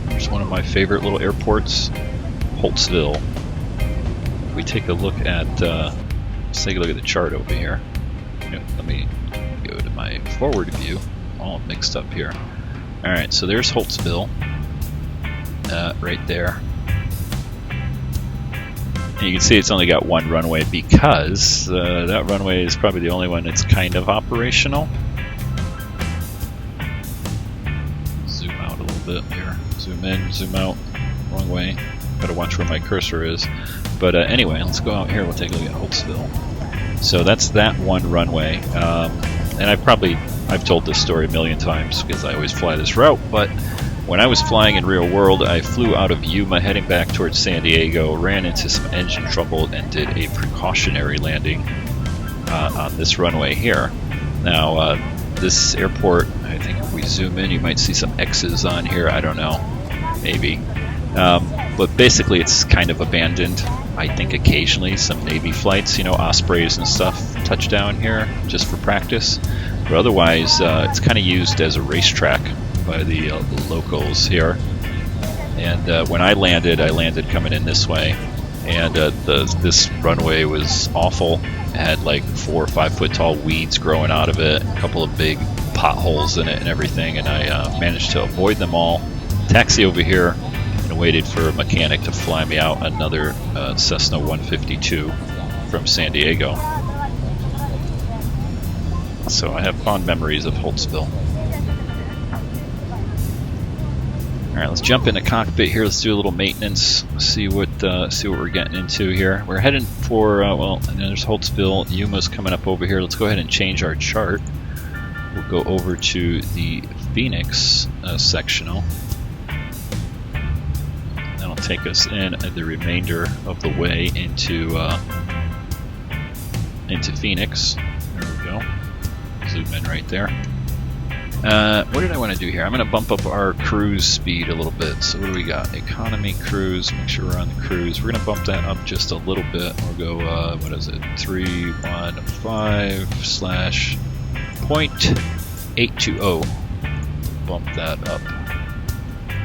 There's one of my favorite little airports, Holtzville. If we take a look at, let's take a look at the chart over here. Let me go to my forward view. All mixed up here. Alright, so there's Holtzville. Right there. And you can see it's only got one runway because that runway is probably the only one that's kind of operational. Zoom out a little bit here. Zoom in, zoom out. Wrong way. Gotta watch where my cursor is. But anyway, let's go out here. We'll take a look at Holtzville. So that's that one runway. And I've told this story a million times because I always fly this route, but when I was flying in real world, I flew out of Yuma heading back towards San Diego, ran into some engine trouble, and did a precautionary landing on this runway here. Now, this airport, I think if we zoom in, you might see some X's on here. I don't know, maybe. But basically, it's kind of abandoned. I think occasionally some Navy flights, you know, Ospreys and stuff, touch down here just for practice. But otherwise, it's kind of used as a racetrack by the locals here. And when I landed coming in this way, and this runway was awful. It had like 4 or 5 foot tall weeds growing out of it, a couple of big potholes in it and everything, and I managed to avoid them all. Taxi over here and waited for a mechanic to fly me out another Cessna 152 from San Diego. So I have fond memories of Holtzville. Alright, let's jump in the cockpit here. Let's do a little maintenance. See what we're getting into here. We're heading for well, and then there's Holtzville. Yuma's coming up over here. Let's go ahead and change our chart. We'll go over to the Phoenix sectional. That'll take us in the remainder of the way into Phoenix. There we go. Zoom in right there. What did I want to do here? I'm going to bump up our cruise speed a little bit. So what do we got? Economy cruise. Make sure we're on the cruise. We're going to bump that up just a little bit. We'll go, what is it? 315/.820. Bump that up.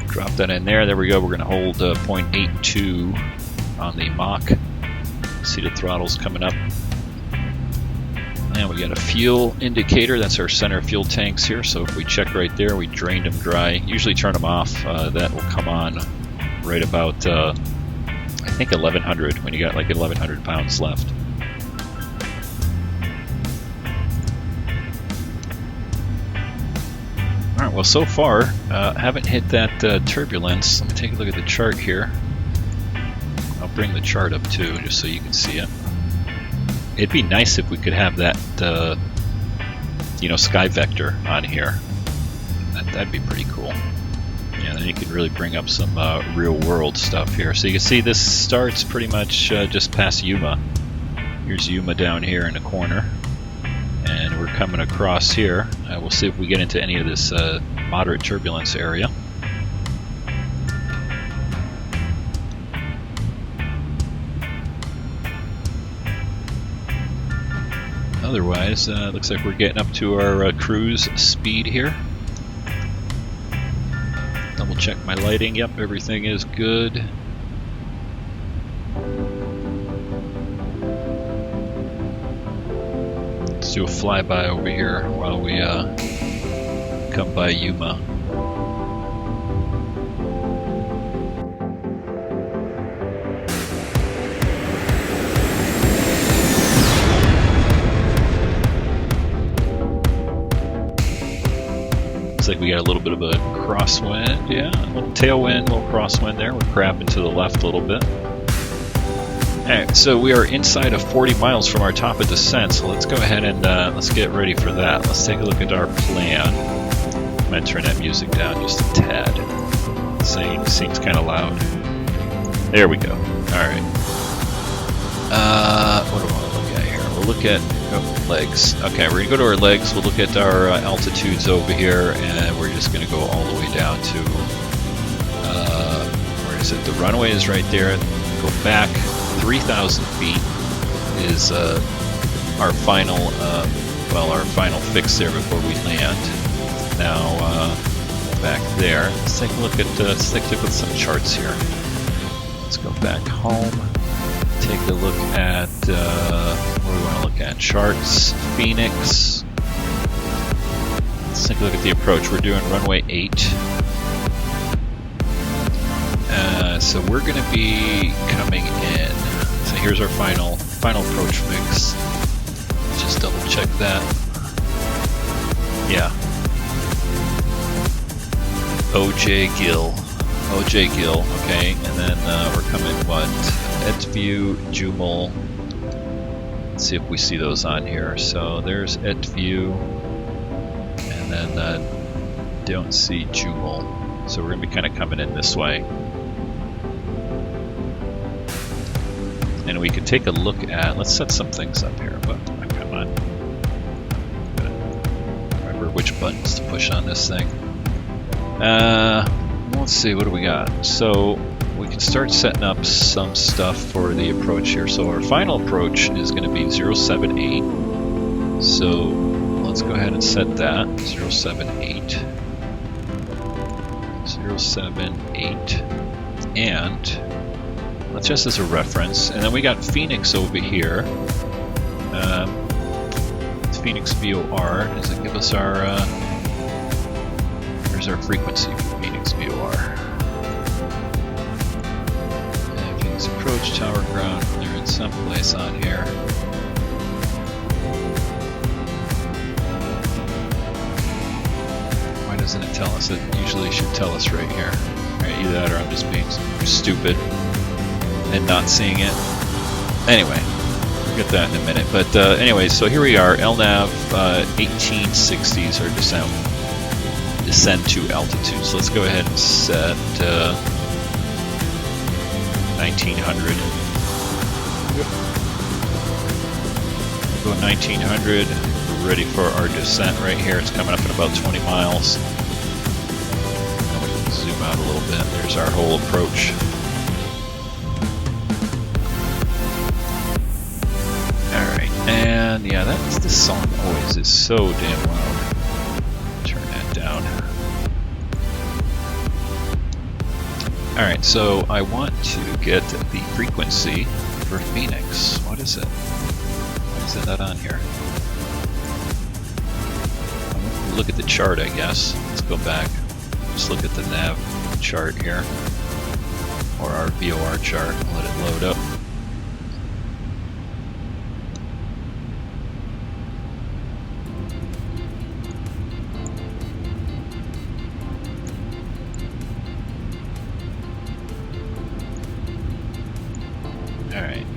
Drop that in there. There we go. We're going to hold 0.82 on the Mach. See the throttles coming up. And we got a fuel indicator. That's our center fuel tanks here. So if we check right there, we drained them dry. Usually turn them off. That will come on right about, I think 1,100, when you got like 1,100 pounds left. All right, well, so far, haven't hit that turbulence. Let me take a look at the chart here. I'll bring the chart up too, just so you can see it. It'd be nice if we could have that, you know, sky vector on here. That'd be pretty cool. Yeah, then you could really bring up some real world stuff here. So you can see this starts pretty much just past Yuma. Here's Yuma down here in the corner. And we're coming across here. We'll see if we get into any of this moderate turbulence area. otherwise, looks like we're getting up to our cruise speed here. Double check my lighting. Yep, everything is good. Let's do a flyby over here while we come by Yuma. Like we got a little bit of a crosswind, yeah, a little tailwind, a little crosswind there. We're crapping to the left a little bit. Alright, so we are inside of 40 miles from our top of descent, so let's go ahead and let's get ready for that. Let's take a look at our plan. I'm going to turn that music down just a tad. Seems kind of loud. There we go. Alright. What do I want to look at here? We'll look at legs. Okay, we're going to go to our legs. We'll look at our altitudes over here, and we're just going to go all the way down to, where is it? The runway is right there. Go back 3,000 feet is our final, our final fix there before we land. Now, back there. Let's take a look at, let's take a look at some charts here. Let's go back home. Take a look at, what do we want to look at? Charts, Phoenix. Let's take a look at the approach. We're doing runway 8. So we're going to be coming in. So here's our final approach mix. Let's just double check that. Yeah. OJ Gill, okay, and then we're coming, what? Etview, Jumel. Let's see if we see those on here. So there's Etview, and then don't see Jumel. So we're going to be kind of coming in this way. And we can take a look at, let's set some things up here, but come on. Remember which buttons to push on this thing. Let's see, what do we got? So we can start setting up some stuff for the approach here. So our final approach is going to be 078. So let's go ahead and set that. 078. 078. And let's just as a reference. And then we got Phoenix over here. Phoenix VOR. Does it give us our... Here's our frequency for Phoenix VOR. Phoenix approach, tower ground, they're in some place on here. Why doesn't it tell us? It usually should tell us right here. Right, either that or I'm just being stupid and not seeing it. Anyway, we'll get that in a minute. But anyway, so here we are, LNAV 1860s or descend to altitude. So let's go ahead and set 1900. Go 1900. We're ready for our descent right here. It's coming up in about 20 miles. And we can zoom out a little bit. There's our whole approach. Alright, and yeah, this song always is so damn loud. Turn that down. Alright, so I want to get the frequency for Phoenix. What is it? Why is it not on here? Look at the chart, I guess. Let's go back. Just look at the nav chart here. Or our VOR chart. Let it load up.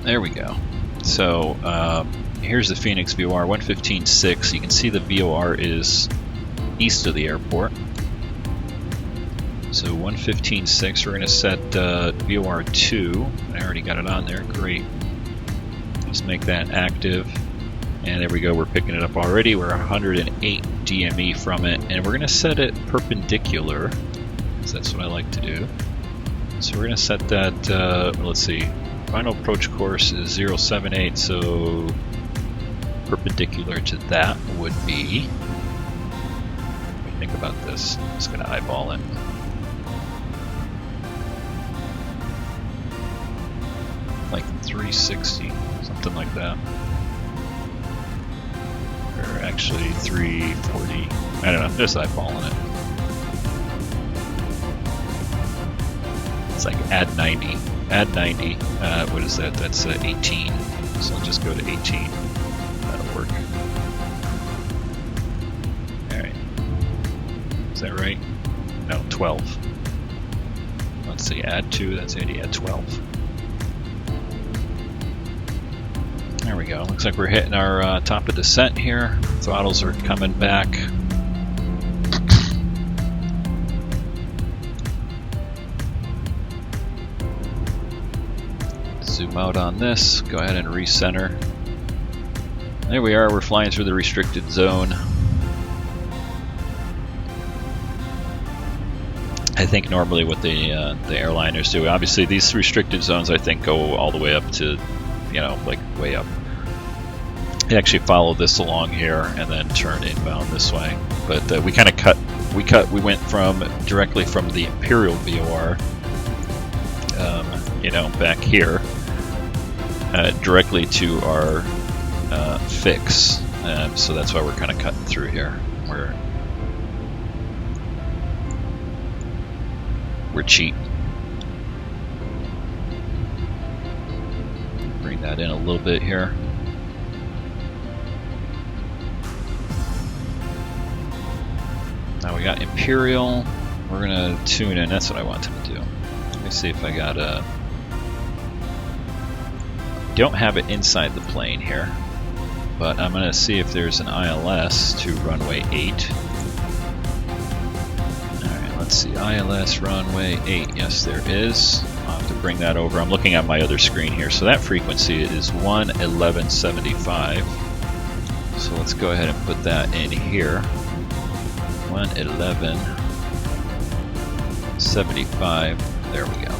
There we go. So here's the Phoenix VOR, 115.6. You can see the VOR is east of the airport. So 115.6, we're going to set VOR 2. I already got it on there, great. Just make that active. And there we go, we're picking it up already. We're 108 DME from it. And we're going to set it perpendicular, because that's what I like to do. So we're going to set that, let's see. Final approach course is 078, so perpendicular to that would be, think about this, I'm just going to eyeball it. Like 360, something like that. Or actually 340, I don't know, I'm just eyeballing it. It's like add 90. Add 90, what is that? That's 18. So I'll just go to 18. That'll work. Alright. Is that right? No, 12. Let's see, add 2, that's 80, add 12. There we go. Looks like we're hitting our top of descent here. Throttles are coming back. Zoom out on this, go ahead and recenter. There we are, we're flying through the restricted zone. I think normally what the airliners do, obviously these restricted zones I think go all the way up to, you know, like way up. They actually follow this along here and then turn inbound this way. But we kind of we went from directly from the Imperial VOR, you know, back here. Directly to our fix, so that's why we're kind of cutting through here. We're cheap. Bring that in a little bit here. Now we got Imperial. We're gonna tune in. That's what I wanted to do. Let me see if I got a. Don't have it inside the plane here, but I'm going to see if there's an ILS to runway 8. Alright, let's see, ILS runway 8, yes there is. I'll have to bring that over. I'm looking at my other screen here, so that frequency is 11175. So let's go ahead and put that in here. 11175, there we go.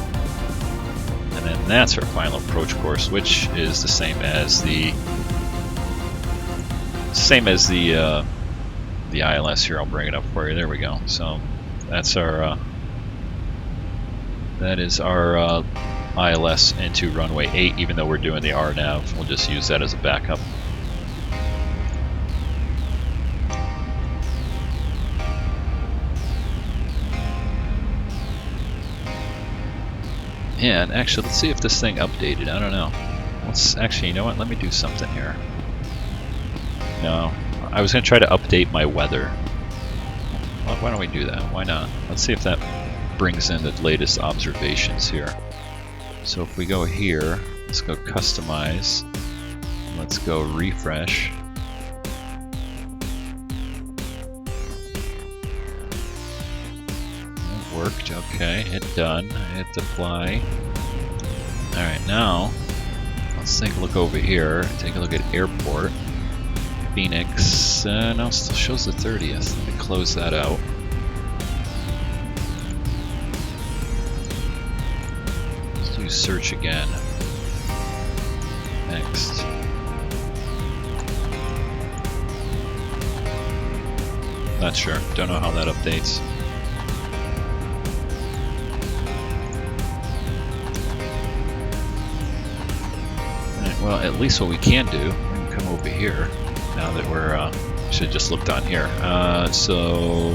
And then that's our final approach course, which is the same as the ILS here. I'll bring it up for you. There we go. So that's our that is our ILS into runway 8. Even though we're doing the RNAV, we'll just use that as a backup. Yeah, and actually, let's see if this thing updated. I don't know. Let's actually, you know what? Let me do something here. No, I was going to try to update my weather. Well, why don't we do that? Why not? Let's see if that brings in the latest observations here. So if we go here, let's go customize. Let's go refresh. Worked, okay, hit done, hit apply. Alright, now let's take a look over here, take a look at airport. Phoenix, no, it still shows the 30th. Let me close that out. Let's do search again. Next. Not sure, don't know how that updates. Well, at least what we can do, we can come over here, now that we're, should have just looked on here. So,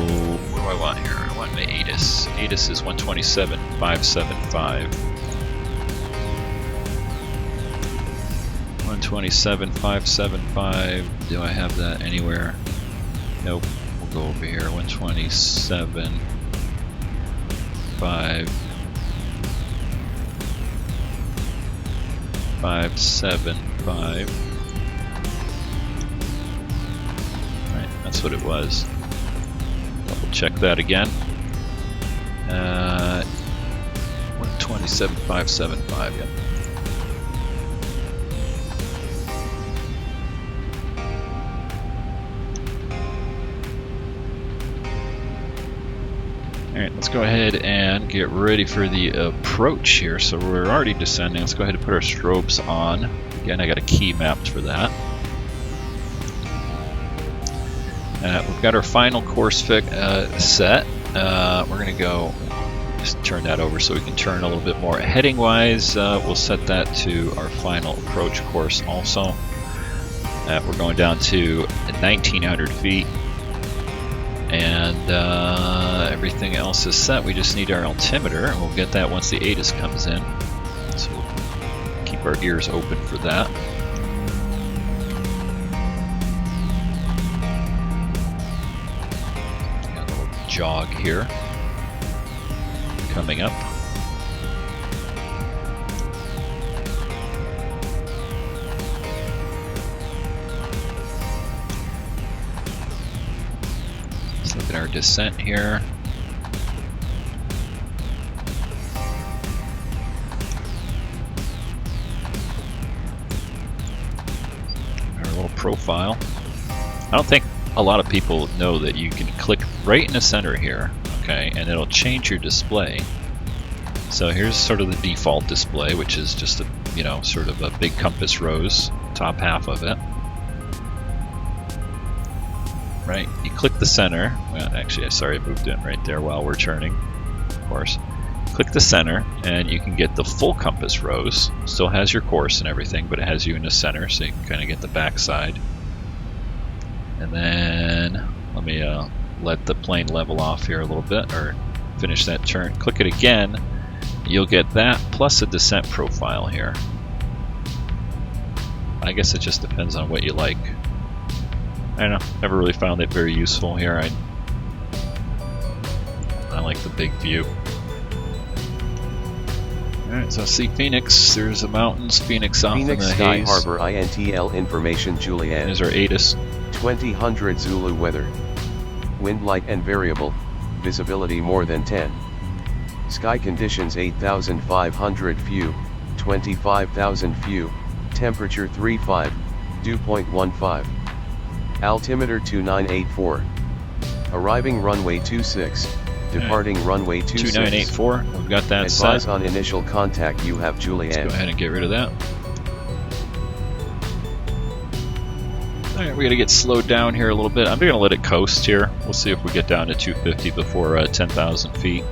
what do I want here? I want my ATIS. ATIS is 127.575. 127.575, do I have that anywhere? Nope, we'll go over here, 127.575. 575. Right, that's what it was. Double check that again. 127.575, yep. Alright, let's go ahead and get ready for the approach here. So we're already descending. Let's go ahead and put our strobes on. Again, I got a key mapped for that. We've got our final course set. We're going to go just turn that over so we can turn a little bit more. Heading wise, we'll set that to our final approach course also. We're going down to 1,900 feet. And everything else is set. We just need our altimeter, and we'll get that once the ATIS comes in. So we'll keep our ears open for that. Got a little jog here coming up. Look at our descent here. Our little profile. I don't think a lot of people know that you can click right in the center here, okay, and it'll change your display. So here's sort of the default display, which is just a, you know, sort of a big compass rose, top half of it. Right, you click the center. Well, actually, sorry, I moved in right there while we're turning, of course. Click the center, and you can get the full compass rose. Still has your course and everything, but it has you in the center, so you can kind of get the back side. And then, let me let the plane level off here a little bit, or finish that turn. Click it again, you'll get that, plus a descent profile here. I guess it just depends on what you like. I don't know, never really found it very useful here. I like the big view. Alright, so I see Phoenix, there's the mountains, Phoenix off Phoenix in the Sky haze. Harbor INTL information Juliet. There's our ATIS. 2000 Zulu weather. Wind light and variable, visibility more than 10. Sky conditions 8,500 few, 25,000 few, temperature 35, dew point 15. Altimeter 2984. Arriving runway 26. Departing runway 26. 2984. We've got that Advise set. on initial contact. You have Juliet. Let's go ahead and get rid of that. Alright, we're going to get slowed down here a little bit. I'm going to let it coast here. We'll see if we get down to 250 before 10,000 feet.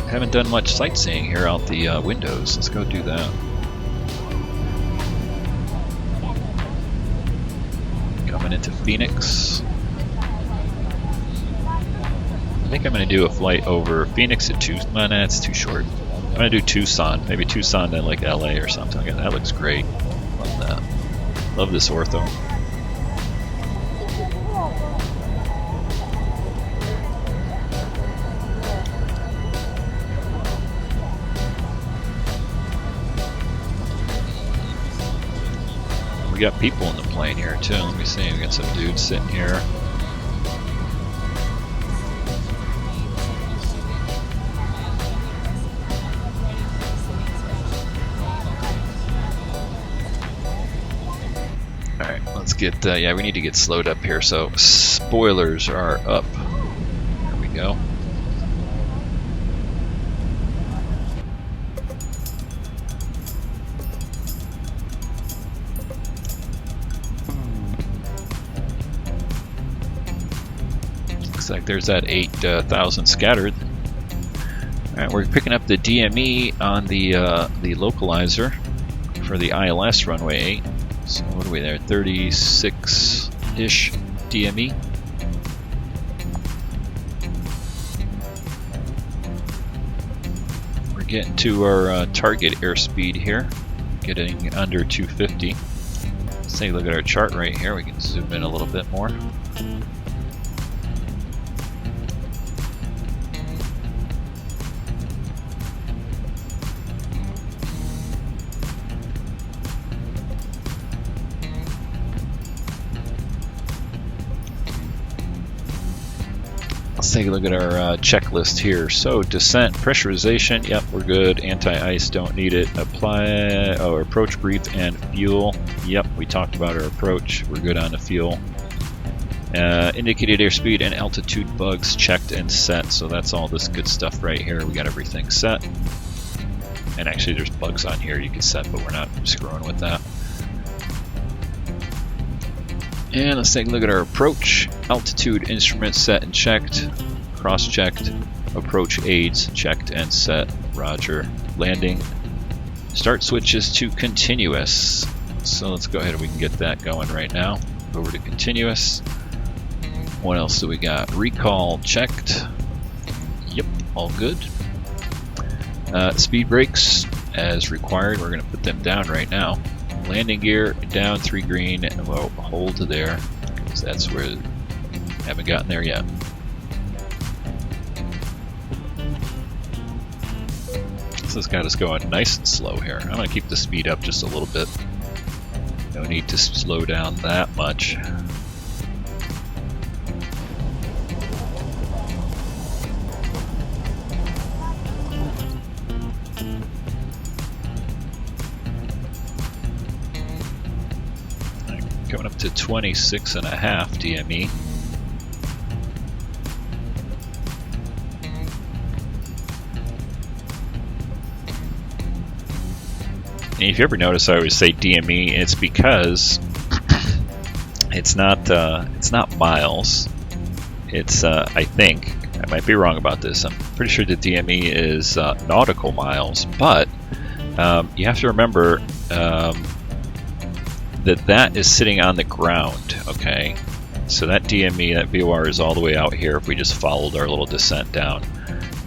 Haven't done much sightseeing here out the windows. Let's go do that. Coming into Phoenix. I think I'm going to do a flight over Phoenix at Tucson. Nah, it's too short. I'm going to do Tucson. Maybe Tucson then like LA or something. That looks great. Love that. Love this ortho. We got people in the plane here too. Let me see. We got some dudes sitting here. Alright, let's get, yeah, we need to get slowed up here. So, spoilers are up. There we go. Looks like there's that 8,000 scattered. Alright, we're picking up the DME on the localizer for the ILS runway 8. So what are we there? 36-ish DME. We're getting to our target airspeed here, getting under 250. Let's take a look at our chart right here. We can zoom in a little bit more. Let's take a look at our checklist here. So descent, pressurization, yep, we're good. Anti-ice, don't need it. Apply, approach, brief, and fuel. Yep, we talked about our approach. We're good on the fuel. Indicated airspeed and altitude bugs checked and set. So that's all this good stuff right here. We got everything set. And actually there's bugs on here you can set, but we're not screwing with that. And let's take a look at our approach. Altitude instrument set and checked. Cross-checked. Approach aids checked and set. Roger. Landing. Start switches to continuous. So let's go ahead and we can get that going right now. Over to continuous. What else do we got? Recall checked. Yep, all good. Speed brakes as required. We're going to put them down right now. Landing gear down 3 green, and we'll hold to there because that's where we haven't gotten there yet. This has got us going nice and slow here. I'm going to keep the speed up just a little bit. No need to slow down that much. Coming up to 26.5 DME. And if you ever notice, I always say DME. It's because it's not miles. It's I think I might be wrong about this. I'm pretty sure the DME is nautical miles, but you have to remember. That is sitting on the ground, okay? So that DME, that VOR is all the way out here if we just followed our little descent down.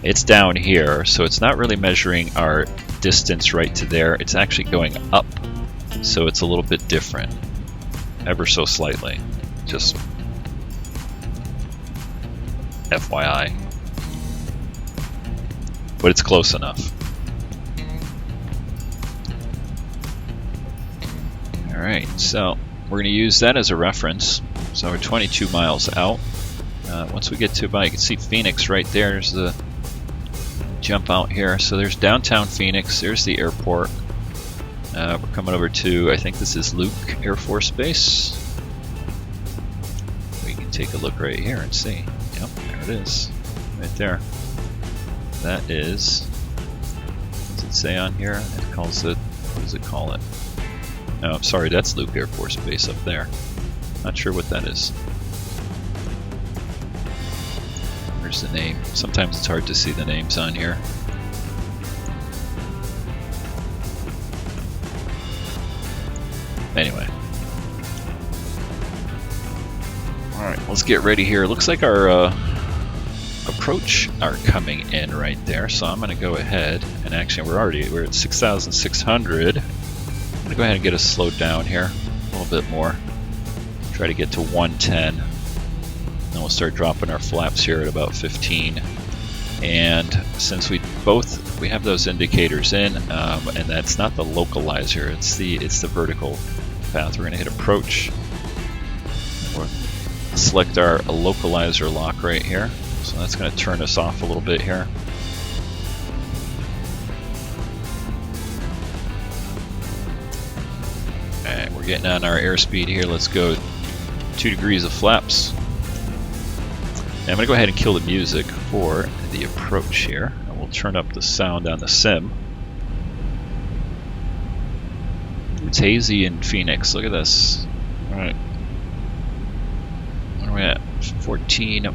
It's down here, so it's not really measuring our distance right to there. It's actually going up, so it's a little bit different, ever so slightly. Just FYI. But it's close enough. Alright, so we're going to use that as a reference. So we're 22 miles out. Once we get to about, you can see Phoenix right there. There's the jump out here. So there's downtown Phoenix. There's the airport. We're coming over to, I think this is Luke Air Force Base. We can take a look right here and see. Yep, there it is. Right there. That is, what does it say on here? It calls it, what does it call it? Oh, I'm sorry, that's Luke Air Force Base up there. Not sure what that is. Where's the name? Sometimes it's hard to see the names on here. Anyway. Alright, let's get ready here. Looks like our approach are coming in right there, so I'm going to go ahead and actually we're at 6,600. I'm going to go ahead and get us slowed down here a little bit more. Try to get to 110. Then we'll start dropping our flaps here at about 15. And since we have those indicators in, and that's not the localizer, it's the vertical path. We're going to hit approach. We'll select our localizer lock right here. So that's going to turn us off a little bit here. Alright, we're getting on our airspeed here. Let's go 2 degrees of flaps. And I'm going to go ahead and kill the music for the approach here. And we'll turn up the sound on the sim. It's hazy in Phoenix. Look at this. Alright. Where are we at? 14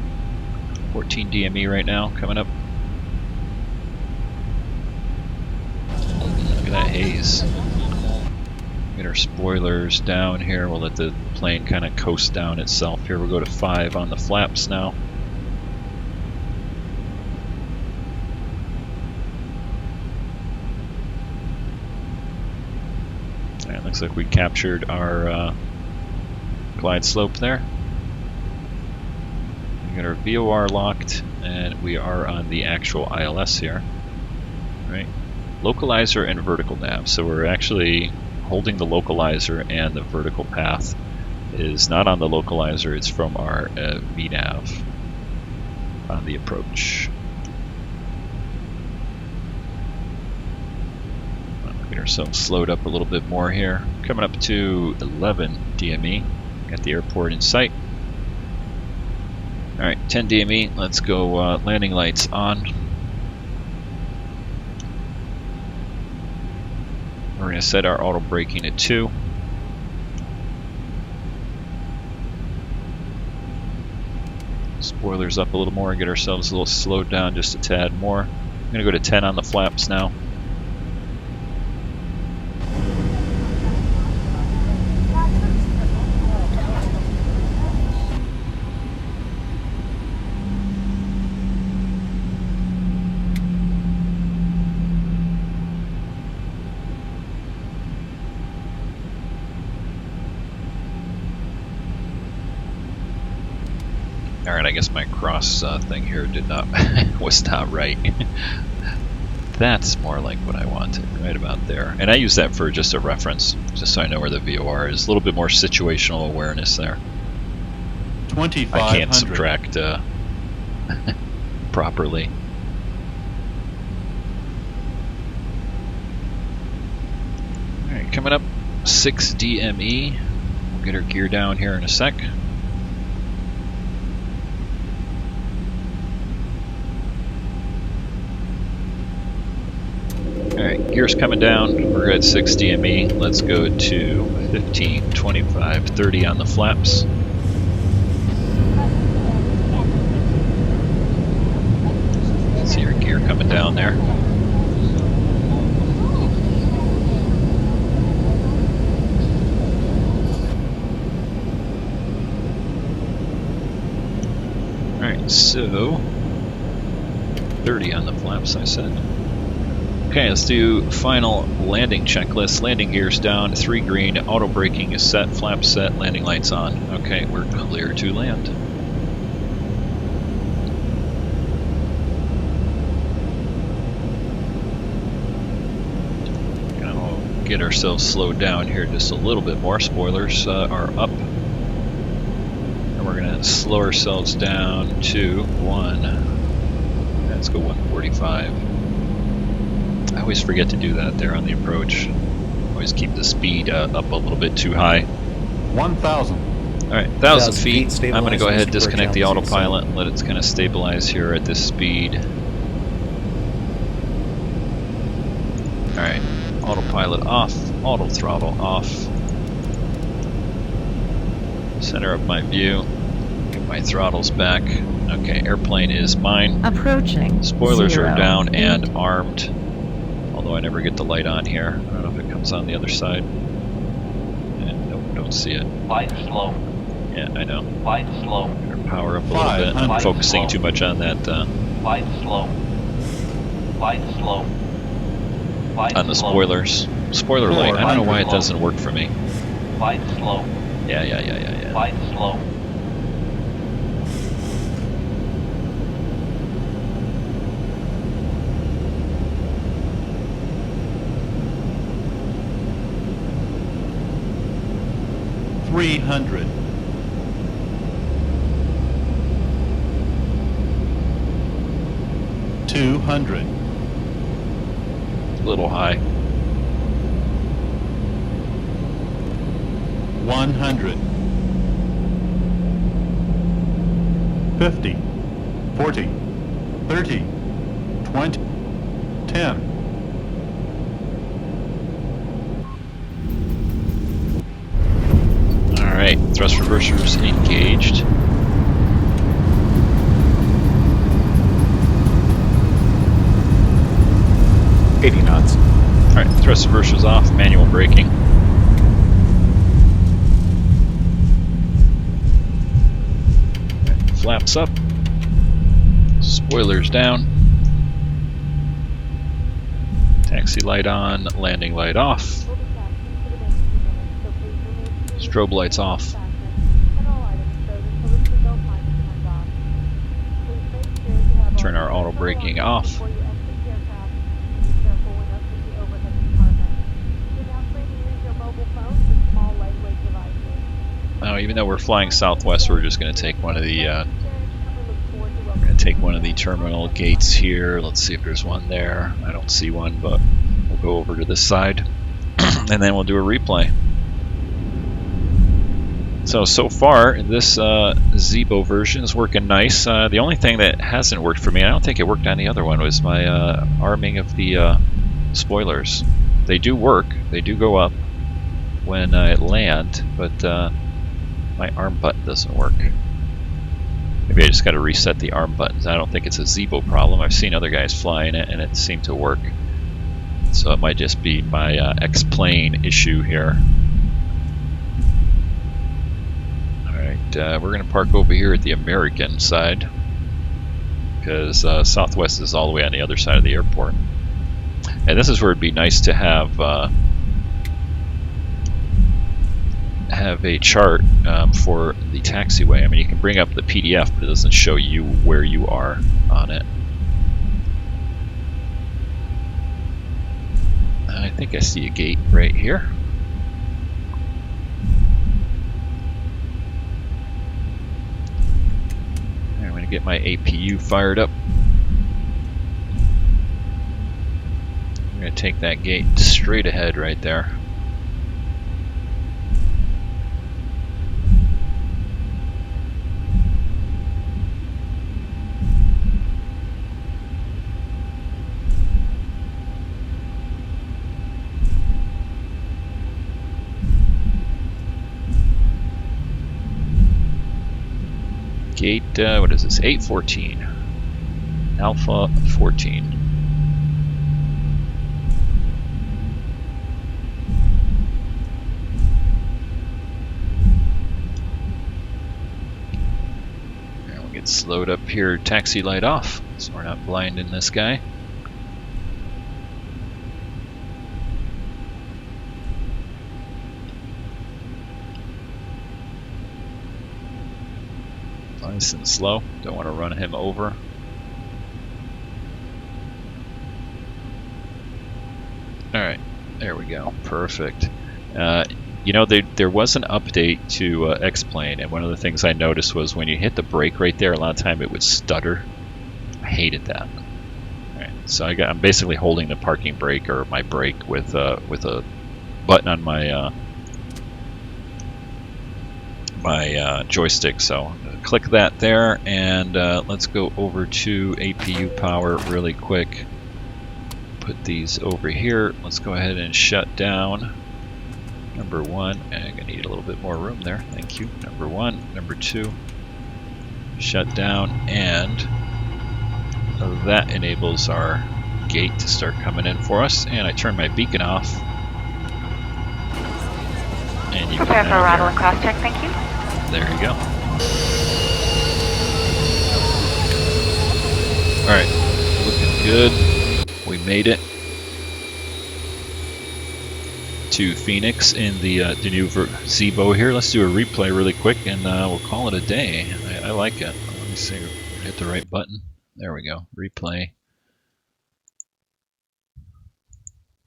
DME right now, coming up. Look at that haze. Get our spoilers down here. We'll let the plane kind of coast down itself here. We'll go to 5 on the flaps now. Alright, looks like we captured our glide slope there. We got our VOR locked, and we are on the actual ILS here. Right, localizer and vertical nav. So we're actually holding the localizer, and the vertical path is not on the localizer, it's from our VNav on the approach. We'll get ourselves slowed up a little bit more here. Coming up to 11 DME. Got the airport in sight. Alright, 10 DME, let's go landing lights on. We're going to set our auto braking at 2. Spoilers up a little more and get ourselves a little slowed down just a tad more. I'm going to go to 10 on the flaps now. Alright, I guess my cross thing here did not was not right. That's more like what I wanted, right about there. And I use that for just a reference, just so I know where the VOR is. A little bit more situational awareness there. 2500. I can't subtract properly. Alright, coming up 6 DME. We'll get our gear down here in a sec. Alright, gear's coming down. We're at 6 DME. Let's go to 15, 25, 30 on the flaps. See your gear coming down there. Alright, so 30 on the flaps, I said. Okay, let's do final landing checklist. Landing gear's down, 3 green, auto braking is set, flaps set, landing lights on. Okay, we're clear to land. Gonna get ourselves slowed down here just a little bit more. Spoilers are up. And we're gonna slow ourselves down to 1. Let's go 145. I always forget to do that there on the approach. Always keep the speed up a little bit too high. 1,000. Alright, 1,000 feet. I'm going to go ahead and disconnect the autopilot and let it kind of stabilize here at this speed. Alright, autopilot off, auto throttle off. Center up my view. Get my throttles back. Okay, airplane is mine. Approaching. Spoilers 0, are down 8. and armed. Although I never get the light on here. I don't know if it comes on the other side. And nope, don't see it. Flight slow. Yeah, I know. Flight slow. Better power up a little bit. I'm Flight focusing slow. too much on that Flight slow. Flight slow. Flight on the slow. spoilers. Spoiler light. I don't know why it doesn't work for me. Flight slow. Yeah. Flight slow. $300. $200. A little high. 100. 50. 40. 30. 20. 10. Alright, thrust reversers engaged. $80 knots. Alright, thrust reversers off, manual braking. Flaps up. Spoilers down. Taxi light on, landing light off. Strobe lights off. Turn our auto braking off. Now, even though we're flying southwest, we're just going to take one of the terminal gates here. Let's see if there's one there. I don't see one, but we'll go over to this side, and then we'll do a replay. So far, this Zibo version is working nice. The only thing that hasn't worked for me, I don't think it worked on the other one, was my arming of the spoilers. They do work, they do go up when I land, but my arm button doesn't work. Maybe I just got to reset the arm buttons. I don't think it's a Zibo problem. I've seen other guys fly in it and it seemed to work. So it might just be my X-plane issue here. Alright, we're going to park over here at the American side, because Southwest is all the way on the other side of the airport. And this is where it'd be nice to have a chart for the taxiway. I mean, you can bring up the PDF, but it doesn't show you where you are on it. I think I see a gate right here. I'm going to get my APU fired up. I'm going to take that gate straight ahead right there. Gate, what is this? 814. Alpha 14. And we'll get slowed up here, taxi light off, so we're not blinding this guy. Nice and slow. Don't want to run him over. Alright, there we go. Perfect. You know, there was an update to X-Plane, and one of the things I noticed was when you hit the brake right there, a lot of time it would stutter. I hated that. Alright, so I'm basically holding the parking brake, or my brake, with a button on my joystick. So click that there, and let's go over to APU power really quick. Put these over here. Let's go ahead and shut down number 1. I'm gonna need a little bit more room there. Thank you. Number 1, number 2. Shut down, and that enables our gate to start coming in for us. And I turn my beacon off. And you prepare for arrival and cross check. Thank you. There you go. Alright, looking good. We made it to Phoenix in the new Zibo here. Let's do a replay really quick, and we'll call it a day. I like it. Let me see, hit the right button. There we go, replay.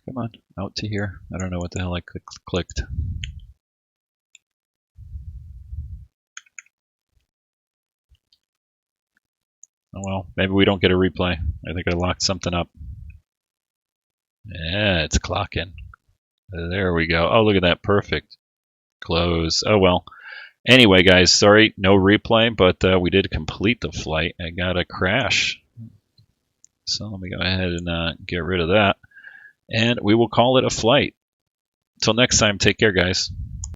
Come on, out to here. I don't know what the hell I clicked. Oh well, maybe we don't get a replay. I think I locked something up. Yeah, it's clocking. There we go. Oh, look at that. Perfect. Close. Oh well. Anyway, guys, sorry, no replay, but we did complete the flight. I got a crash. So let me go ahead and get rid of that. And we will call it a flight. Till next time, take care, guys.